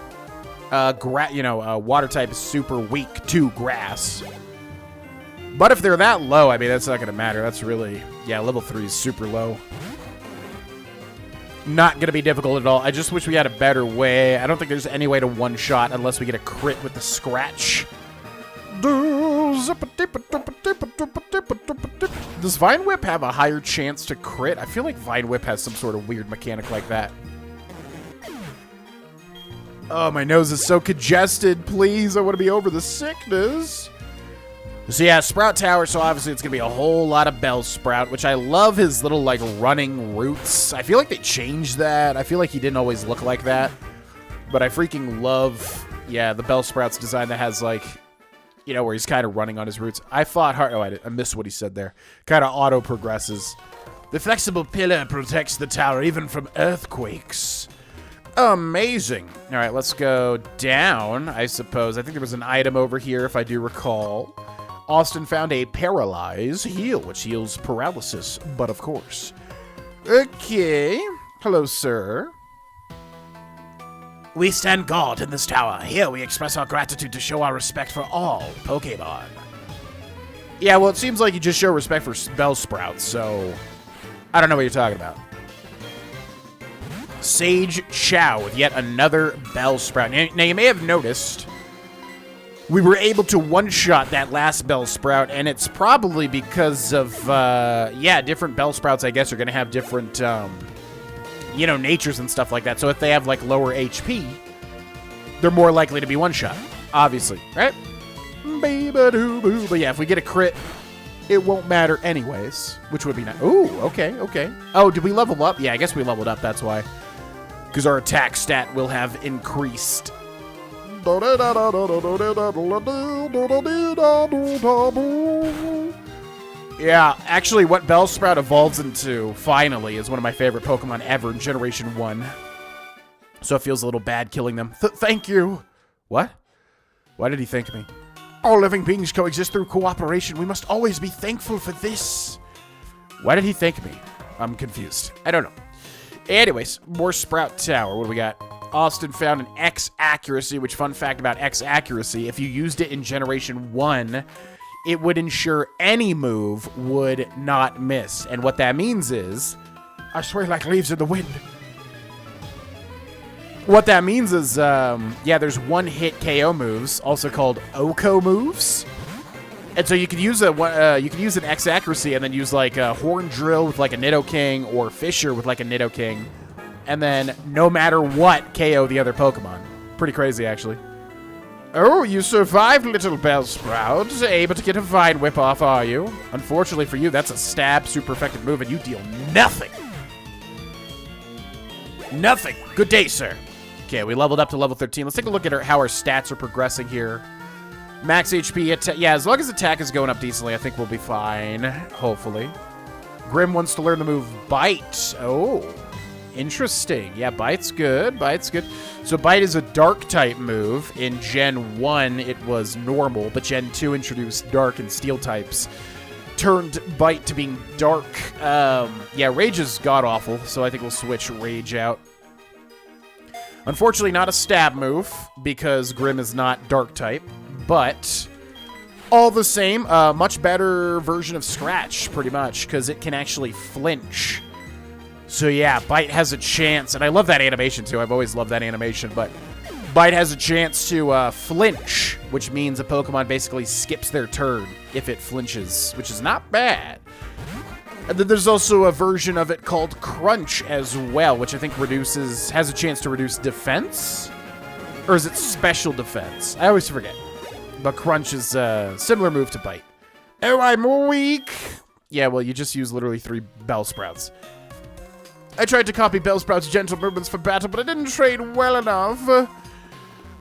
Water type is super weak to grass. But if they're that low, I mean, that's not going to matter. That's really... Yeah, level 3 is super low. Not going to be difficult at all. I just wish we had a better way. I don't think there's any way to one-shot unless we get a crit with the scratch. The Does Vine Whip have a higher chance to crit? I feel like Vine Whip has some sort of weird mechanic like that. Oh, my nose is so congested. Please, I want to be over the sickness. So yeah, Sprout Tower, so obviously it's going to be a whole lot of Bellsprout, which I love his little, like, running roots. I feel like they changed that. I feel like he didn't always look like that. But I freaking love, yeah, the Bellsprout's design that has, like, you know, where he's kind of running on his roots. I fought hard. Oh, I missed what he said there. Kind of auto-progresses. The flexible pillar protects the tower even from earthquakes. Amazing. All right, let's go down, I suppose. I think there was an item over here, if I do recall. Austin found a Paralyze Heal, which heals paralysis, but of course. Okay. Hello, sir. We stand guard in this tower. Here we express our gratitude to show our respect for all Pokémon. Yeah, well, it seems like you just show respect for Bellsprout, so I don't know what you're talking about. Sage Chow with yet another Bellsprout. Now, you may have noticed we were able to one-shot that last Bellsprout, and it's probably because of, yeah, different Bellsprouts, I guess, are going to have different, you know, natures and stuff like that. So if they have, like, lower HP, they're more likely to be one-shot, obviously, right? But yeah, if we get a crit, it won't matter anyways, which would be nice. Ooh, okay, okay. Oh, did we level up? Yeah, I guess we leveled up, that's why. Because our attack stat will have increased. Yeah, actually what Bellsprout evolves into, finally, is one of my favorite Pokemon ever in Generation 1. So it feels a little bad killing them. Thank you. What? Why did he thank me? All living beings coexist through cooperation. We must always be thankful for this. Why did he thank me? I'm confused. I don't know. Anyways, more Sprout Tower. What do we got? Austin found an X accuracy, which, fun fact about X accuracy, if you used it in Generation 1, it would ensure any move would not miss. And what that means is, I sway like leaves in the wind. What that means is, yeah, there's one-hit KO moves, also called OKO moves. And so you could use an X accuracy and then use like a Horn Drill with like a Nidoking or Fissure with like a Nidoking. And then, no matter what, KO the other Pokemon. Pretty crazy, actually. Oh, you survived, little Bellsprout. Able to get a Vine Whip off, are you? Unfortunately for you, that's a stab, super effective move, and you deal nothing. Nothing. Good day, sir. Okay, we leveled up to level 13. Let's take a look at how our stats are progressing here. Max HP, yeah, as long as attack is going up decently, I think we'll be fine, hopefully. Grim wants to learn the move Bite. Oh. Interesting. Yeah, Bite's good. Bite's good. So Bite is a Dark-type move. In Gen 1, it was normal, but Gen 2 introduced Dark and Steel types. Turned Bite to being Dark. Yeah, Rage is god-awful, so I think we'll switch Rage out. Unfortunately, not a stab move, because Grim is not Dark-type, but all the same, a much better version of Scratch, pretty much, because it can actually flinch. So yeah, Bite has a chance, and I love that animation too. I've always loved that animation, but Bite has a chance to flinch, which means a Pokemon basically skips their turn if it flinches, which is not bad. And then there's also a version of it called Crunch as well, which I think has a chance to reduce defense? Or is it special defense? I always forget. But Crunch is a similar move to Bite. Oh, I'm weak! Yeah, well, you just use literally 3 Bellsprouts. I tried to copy Bellsprout's gentle movements for battle, but I didn't train well enough.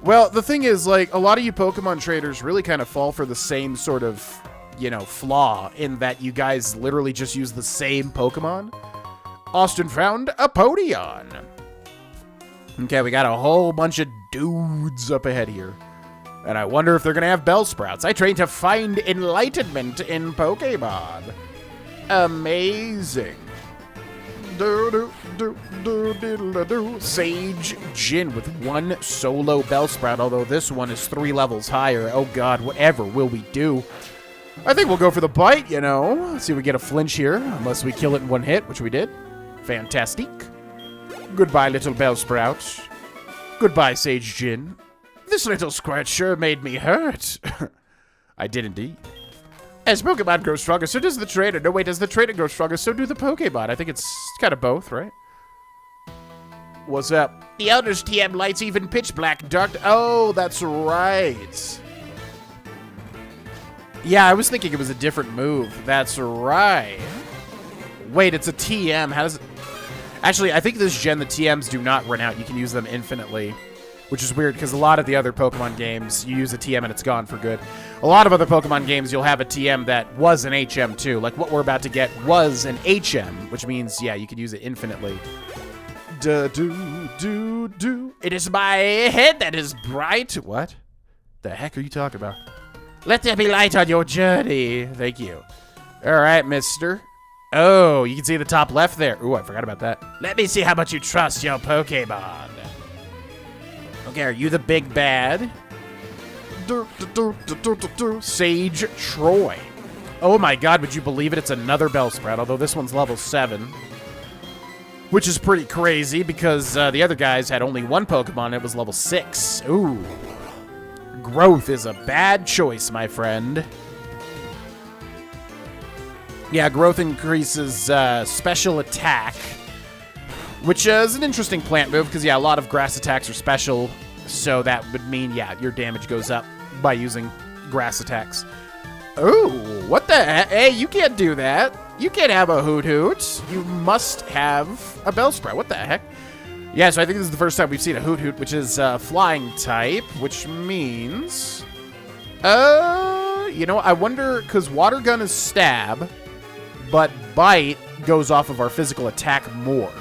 Well, the thing is, like, a lot of you Pokemon traders really kind of fall for the same sort of, you know, flaw in that you guys literally just use the same Pokemon. Austin found a Podion. Okay, we got a whole bunch of dudes up ahead here. And I wonder if they're going to have Bellsprouts. I trained to find enlightenment in Pokemon. Amazing. Sage Jin with 1 solo Bellsprout, although this one is 3 levels higher. Oh god, whatever will we do? I think we'll go for the Bite, you know. Let's see if we get a flinch here, unless we kill it in 1 hit, which we did. Fantastic. Goodbye, little Bellsprout. Goodbye, Sage Jin. This little scratch sure made me hurt. I did indeed. As Pokemon grow stronger, so does the trainer. No, wait, as the trainer grows stronger, so do the Pokemon. I think it's kind of both, right? What's up? The Elder's TM lights even pitch black and dark. Oh, that's right. Yeah, I was thinking it was a different move. That's right. Wait, it's a TM. How does it... Actually, I think this gen, the TMs do not run out. You can use them infinitely, which is weird because a lot of the other Pokemon games, you use a TM and it's gone for good. A lot of other Pokemon games, you'll have a TM that was an HM too. Like what we're about to get was an HM, which means, yeah, you can use it infinitely. It is my head that is bright. What the heck are you talking about? Let there be light on your journey. Thank you. All right, mister. Oh, you can see the top left there. Ooh, I forgot about that. Let me see how much you trust your Pokemon. Okay, are you the big bad? Sage Troy. Oh my god, would you believe it? It's another Bellsprout, although this one's level 7. Which is pretty crazy because the other guys had only one Pokemon and it was level 6. Ooh. Growth is a bad choice, my friend. Yeah, growth increases special attack, which is an interesting plant move because, yeah, a lot of grass attacks are special, so that would mean, yeah, your damage goes up by using grass attacks. Ooh, what the heck? Hey, you can't do that. You can't have a Hoot Hoot. You must have a Bellsprout. What the heck? Yeah, so I think this is the first time we've seen a Hoot Hoot, which is flying type, which means... you know, I wonder, because Water Gun is stab, but Bite goes off of our physical attack more.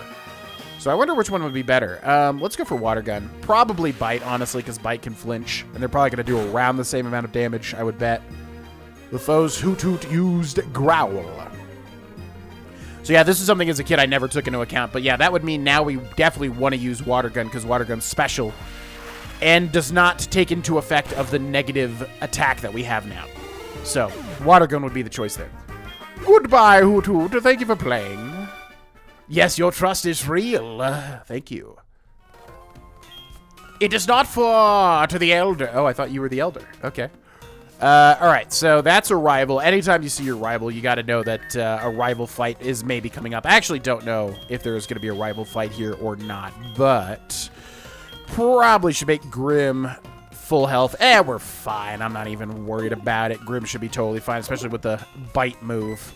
So I wonder which one would be better. Let's go for Water Gun. Probably Bite, honestly, because Bite can flinch, and they're probably going to do around the same amount of damage, I would bet. The foe's Hoot Hoot used Growl. So yeah, this is something as a kid I never took into account. But yeah, that would mean now we definitely want to use Water Gun because Water Gun's special and does not take into effect of the negative attack that we have now. So, Water Gun would be the choice there. Goodbye, Hoot Hoot. Thank you for playing. Yes, your trust is real. Thank you. It is not far to the Elder. Oh, I thought you were the Elder. Okay. All right, so that's a rival. Anytime you see your rival, you got to know that a rival fight is maybe coming up. I actually don't know if there's going to be a rival fight here or not, but probably should make Grim full health. We're fine. I'm not even worried about it. Grim should be totally fine, especially with the Bite move.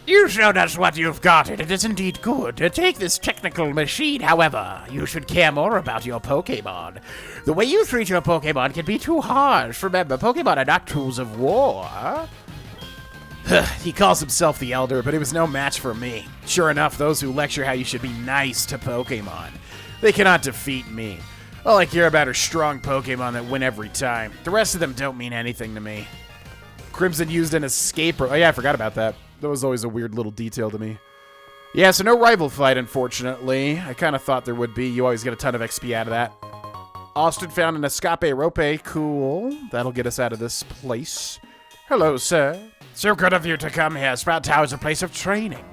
You showed us what you've got, and it is indeed good. To take this technical machine, however, you should care more about your Pokemon. The way you treat your Pokemon can be too harsh. Remember, Pokemon are not tools of war. He calls himself the Elder, but it was no match for me. Sure enough, those who lecture how you should be nice to Pokemon, they cannot defeat me. All I care about are strong Pokemon that win every time. The rest of them don't mean anything to me. Crimson used an escape... Oh yeah, I forgot about that. That was always a weird little detail to me. Yeah, so no rival fight, unfortunately. I kind of thought there would be. You always get a ton of XP out of that. Austin found an Escape Rope. Cool. That'll get us out of this place. Hello, sir. So good of you to come here. Sprout Tower is a place of training.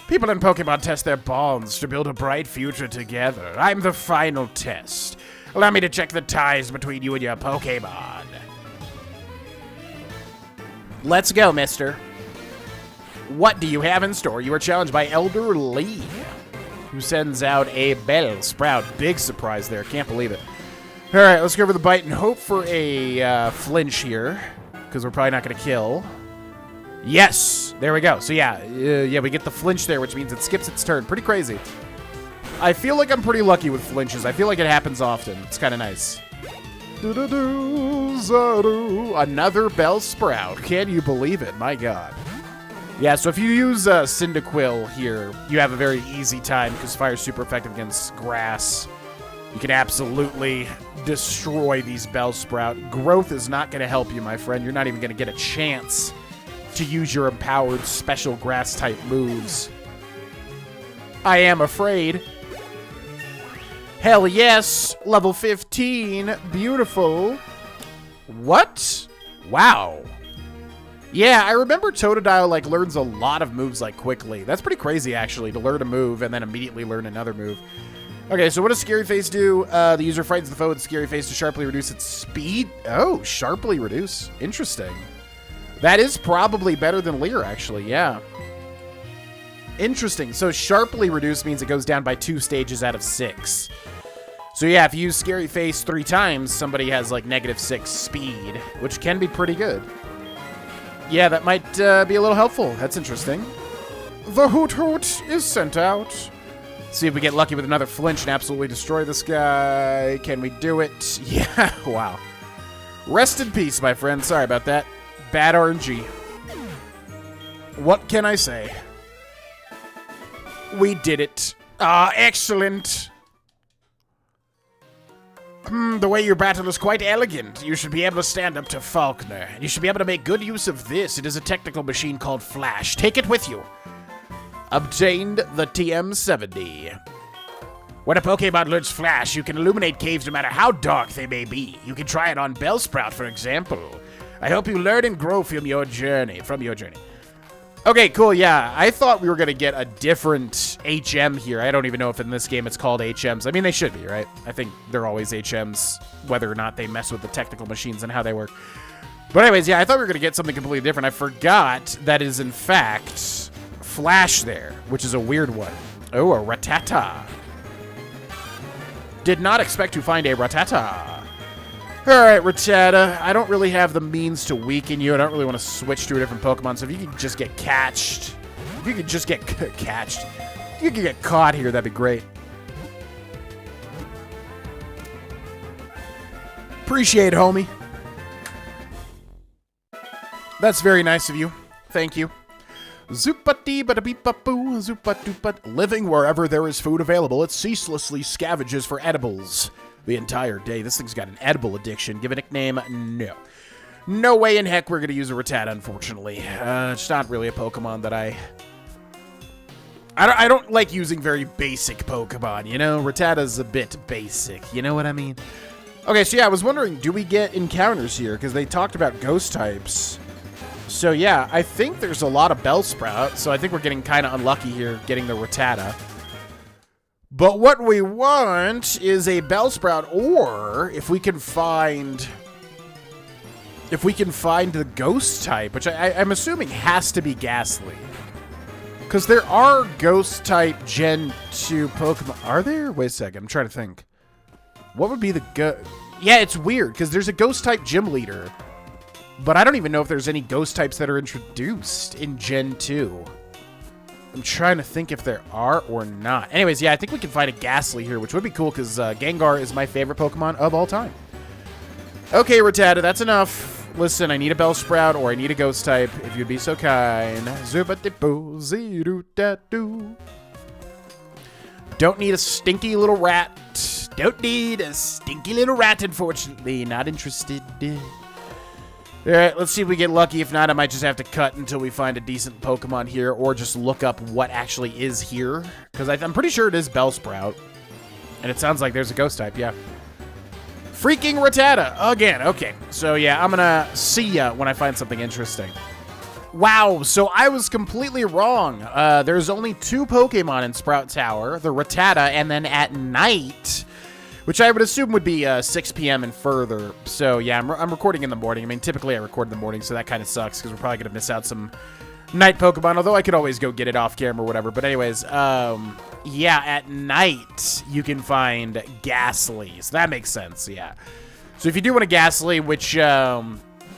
People in Pokemon test their bonds to build a bright future together. I'm the final test. Allow me to check the ties between you and your Pokemon. Let's go, mister. What do you have in store? You are challenged by Elder Lee, who sends out a Bellsprout. Big surprise there. Can't believe it. All right, let's go over the Bite and hope for a flinch here, because we're probably not going to kill. Yes! There we go. So yeah, we get the flinch there, which means it skips its turn. Pretty crazy. I feel like I'm pretty lucky with flinches. I feel like it happens often. It's kind of nice. Another Bellsprout. Can you believe it? My god. Yeah, so if you use Cyndaquil here, you have a very easy time because fire's super effective against grass. You can absolutely destroy these Bellsprout. Growth is not going to help you, my friend. You're not even going to get a chance to use your empowered special grass-type moves. I am afraid. Hell yes! Level 15. Beautiful. What? Wow. Yeah, I remember Totodile, like, learns a lot of moves, like, quickly. That's pretty crazy, actually, to learn a move and then immediately learn another move. Okay, so what does Scary Face do? The user frightens the foe with Scary Face to sharply reduce its speed. Oh, sharply reduce. Interesting. That is probably better than Leer, actually, yeah. Interesting. So sharply reduce means it goes down by 2 stages out of 6. So yeah, if you use Scary Face 3 times, somebody has like -6 speed, which can be pretty good. Yeah, that might be a little helpful. That's interesting. The Hoot Hoot is sent out. See if we get lucky with another flinch and absolutely destroy this guy. Can we do it? Yeah, wow. Rest in peace, my friend. Sorry about that. Bad RNG. What can I say? We did it. Ah, excellent. The way you battle is quite elegant. You should be able to stand up to Faulkner. You should be able to make good use of this. It is a technical machine called Flash. Take it with you. Obtained the TM70. When a Pokemon learns Flash, you can illuminate caves no matter how dark they may be. You can try it on Bellsprout, for example. I hope you learn and grow from your journey. Okay, cool, yeah. I thought we were going to get a different HM here. I don't even know if in this game it's called HMs. I mean, they should be, right? I think they're always HMs, whether or not they mess with the technical machines and how they work. But anyways, yeah, I thought we were going to get something completely different. I forgot that is, in fact, Flash there, which is a weird one. Oh, a Rattata. Did not expect to find a Rattata. Alright, Rattata, I don't really have the means to weaken you. I don't really want to switch to a different Pokemon, so if you could just get catched. If you could just get catched. If you could get caught here, that'd be great. Appreciate it, homie. That's very nice of you. Thank you. Zoopati-bada-beep-bap-boo, zoop-a-doop-a. Living wherever there is food available, it ceaselessly scavenges for edibles. The entire day. This thing's got an edible addiction. Give a nickname? No. No way in heck we're going to use a Rattata, unfortunately. It's not really a Pokemon that I don't like using very basic Pokemon, you know? Rattata's a bit basic, you know what I mean? Okay, so yeah, I was wondering, do we get encounters here? Because they talked about ghost types. So yeah, I think there's a lot of Bellsprout, so I think we're getting kind of unlucky here getting the Rattata. But what we want is a Bellsprout, or if we can find the ghost type, which I'm assuming has to be Ghastly. Because there are ghost type Gen 2 Pokemon. Are there? Wait a second, I'm trying to think. What would be the Yeah, it's weird, because there's a ghost type gym leader. But I don't even know if there's any ghost types that are introduced in Gen 2. I'm trying to think if there are or not. Anyways, yeah, I think we can find a Ghastly here, which would be cool because Gengar is my favorite Pokemon of all time. Okay, Rattata, that's enough. Listen, I need a Bellsprout or I need a Ghost type, if you'd be so kind. Don't need a stinky little rat. Don't need a stinky little rat, unfortunately. Not interested. Alright, let's see if we get lucky. If not, I might just have to cut until we find a decent Pokemon here, or just look up what actually is here. Because I'm pretty sure it is Bellsprout. And it sounds like there's a Ghost type, yeah. Freaking Rattata! Again, okay. So yeah, I'm gonna see ya when I find something interesting. Wow, so I was completely wrong. There's only 2 Pokemon in Sprout Tower, the Rattata, and then at night, which I would assume would be 6 p.m. and further. So yeah, I'm recording in the morning. I mean, typically I record in the morning, so that kind of sucks because we're probably going to miss out some night Pokemon, although I could always go get it off camera or whatever. But anyways, yeah, at night you can find Ghastly. So that makes sense, yeah. So if you do want a Ghastly, which, yeah,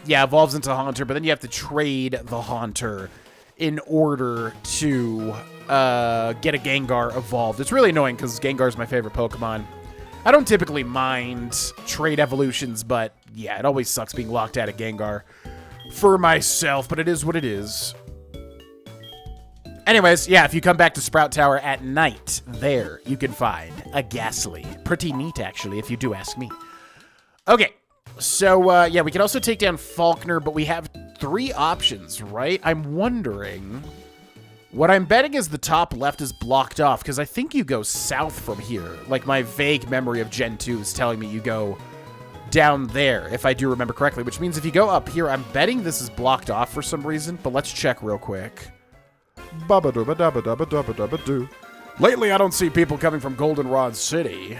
evolves into Haunter, but then you have to trade the Haunter in order to get a Gengar evolved. It's really annoying because Gengar is my favorite Pokemon. I don't typically mind trade evolutions, but yeah, it always sucks being locked out of Gengar for myself, but it is what it is. Anyways, yeah, if you come back to Sprout Tower at night, there you can find a Ghastly. Pretty neat, actually, if you do ask me. Okay, so yeah, we can also take down Faulkner, but we have 3 options, right? I'm wondering... What I'm betting is the top left is blocked off, because I think you go south from here. Like, my vague memory of Gen 2 is telling me you go down there, if I do remember correctly, which means if you go up here, I'm betting this is blocked off for some reason, but let's check real quick. Lately, I don't see people coming from Goldenrod City.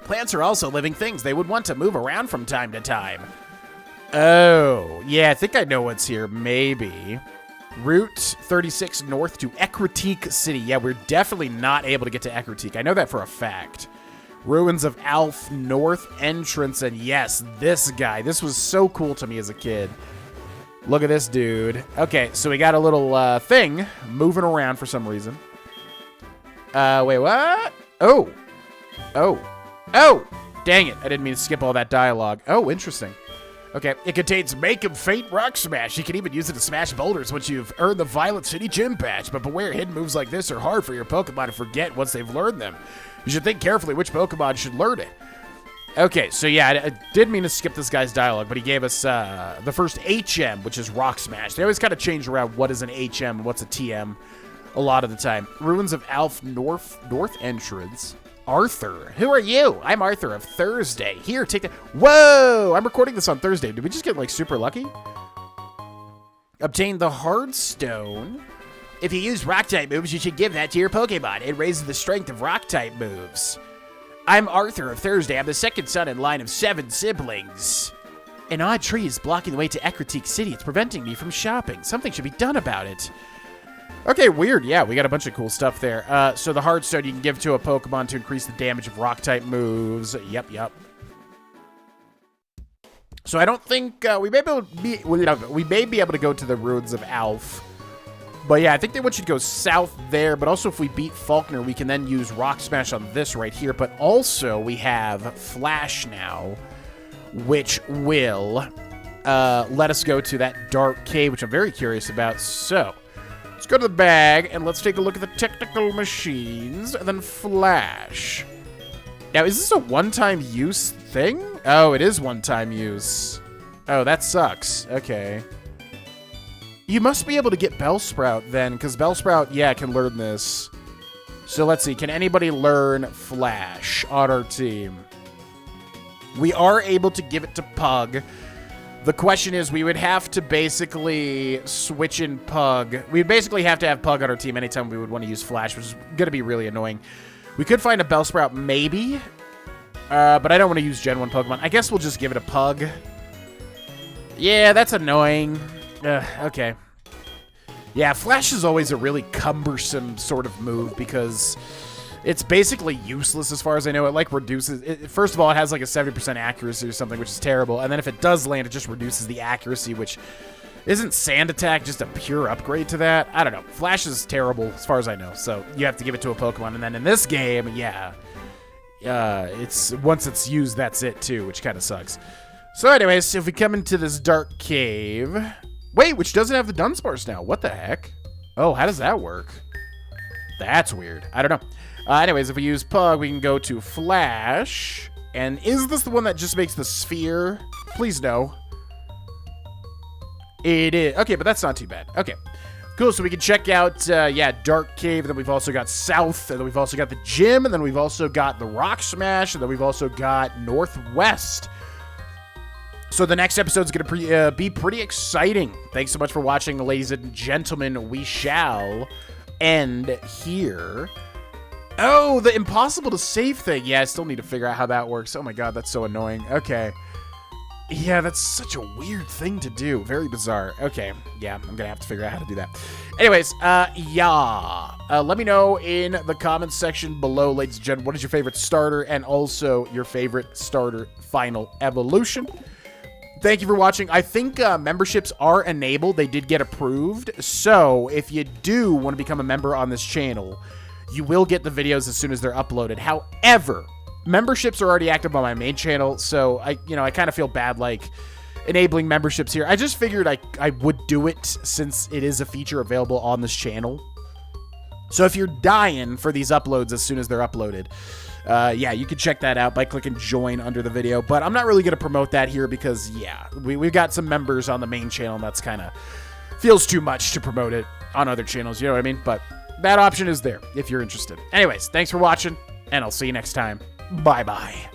Plants are also living things. They would want to move around from time to time. Oh, yeah, I think I know what's here. Maybe. Route 36 north to Ekritique City. Yeah, we're definitely not able to get to Ekritique. I know that for a fact. Ruins of Alf North entrance. And yes, this guy. This was so cool to me as a kid. Look at this dude. Okay, so we got a little thing moving around for some reason. Wait, what? Oh. Oh. Oh! Dang it. I didn't mean to skip all that dialogue. Oh, interesting. Okay. It contains Make 'em Faint Rock Smash. You can even use it to smash boulders once you've earned the Violet City Gym Badge. But beware, hidden moves like this are hard for your Pokemon to forget once they've learned them. You should think carefully which Pokemon should learn it. Okay, so yeah, I did mean to skip this guy's dialogue, but he gave us the first HM, which is Rock Smash. They always kind of change around what is an HM and what's a TM a lot of the time. Ruins of Alf North entrance. Arthur. Who are you? I'm Arthur of Thursday. Here, take that. Whoa! I'm recording this on Thursday. Did we just get, like, super lucky? Obtain the Hard Stone. If you use Rock-type moves, you should give that to your Pokemon. It raises the strength of Rock-type moves. I'm Arthur of Thursday. I'm the second son in line of 7 siblings. An odd tree is blocking the way to Ekritique City. It's preventing me from shopping. Something should be done about it. Okay, weird. Yeah, we got a bunch of cool stuff there. So the Hard Stone you can give to a Pokemon to increase the damage of Rock-type moves. Yep. So I don't think we may be able to go to the Ruins of Alf. But yeah, I think they want you to go south there. But also if we beat Faulkner, we can then use Rock Smash on this right here. But also we have Flash now, which will let us go to that dark cave, which I'm very curious about. So let's go to the bag, and let's take a look at the technical machines, and then Flash. Now, is this a one-time use thing? Oh, it is one-time use. Oh, that sucks. Okay. You must be able to get Bellsprout, then, because Bellsprout, yeah, can learn this. So let's see. Can anybody learn Flash on our team? We are able to give it to Pug. The question is, we would have to basically switch in Pug. We'd basically have to have Pug on our team anytime we would want to use Flash, which is going to be really annoying. We could find a Bellsprout, maybe. But I don't want to use Gen 1 Pokemon. I guess we'll just give it a Pug. Yeah, that's annoying. Okay. Yeah, Flash is always a really cumbersome sort of move because it's basically useless as far as I know. It, like, reduces... first of all, it has, like, a 70% accuracy or something, which is terrible. And then if it does land, it just reduces the accuracy, which... Isn't Sand Attack just a pure upgrade to that? I don't know. Flash is terrible, as far as I know. So, you have to give it to a Pokemon. And then in this game, yeah... it's... Once it's used, that's it, too, which kind of sucks. So, anyways, if we come into this dark cave... Wait, which doesn't have the Dunsparce now. What the heck? Oh, how does that work? That's weird. I don't know. Anyways, if we use Pug, we can go to Flash. And is this the one that just makes the sphere? Please no. It is. Okay, but that's not too bad. Okay. Cool, so we can check out, yeah, Dark Cave. And then we've also got South. And then we've also got the Gym. And then we've also got the Rock Smash. And then we've also got Northwest. So the next episode is going to be pretty exciting. Thanks so much for watching, ladies and gentlemen. We shall end here. Oh, the impossible to save thing. Yeah, I still need to figure out how that works. Oh my god, that's so annoying. Okay. Yeah, that's such a weird thing to do. Very bizarre. Okay. Yeah, I'm going to have to figure out how to do that. Anyways, yeah. Let me know in the comments section below, ladies and gentlemen, what is your favorite starter and also your favorite starter final evolution. Thank you for watching. I think memberships are enabled. They did get approved. So if you do want to become a member on this channel, you will get the videos as soon as they're uploaded. However, memberships are already active on my main channel, so I kind of feel bad like enabling memberships here. I just figured I would do it since it is a feature available on this channel. So if you're dying for these uploads as soon as they're uploaded, yeah, you can check that out by clicking join under the video. But I'm not really going to promote that here because, yeah, we've got some members on the main channel, and that's kind of feels too much to promote it on other channels, you know what I mean? But that option is there if you're interested. Anyways, thanks for watching, and I'll see you next time. Bye-bye.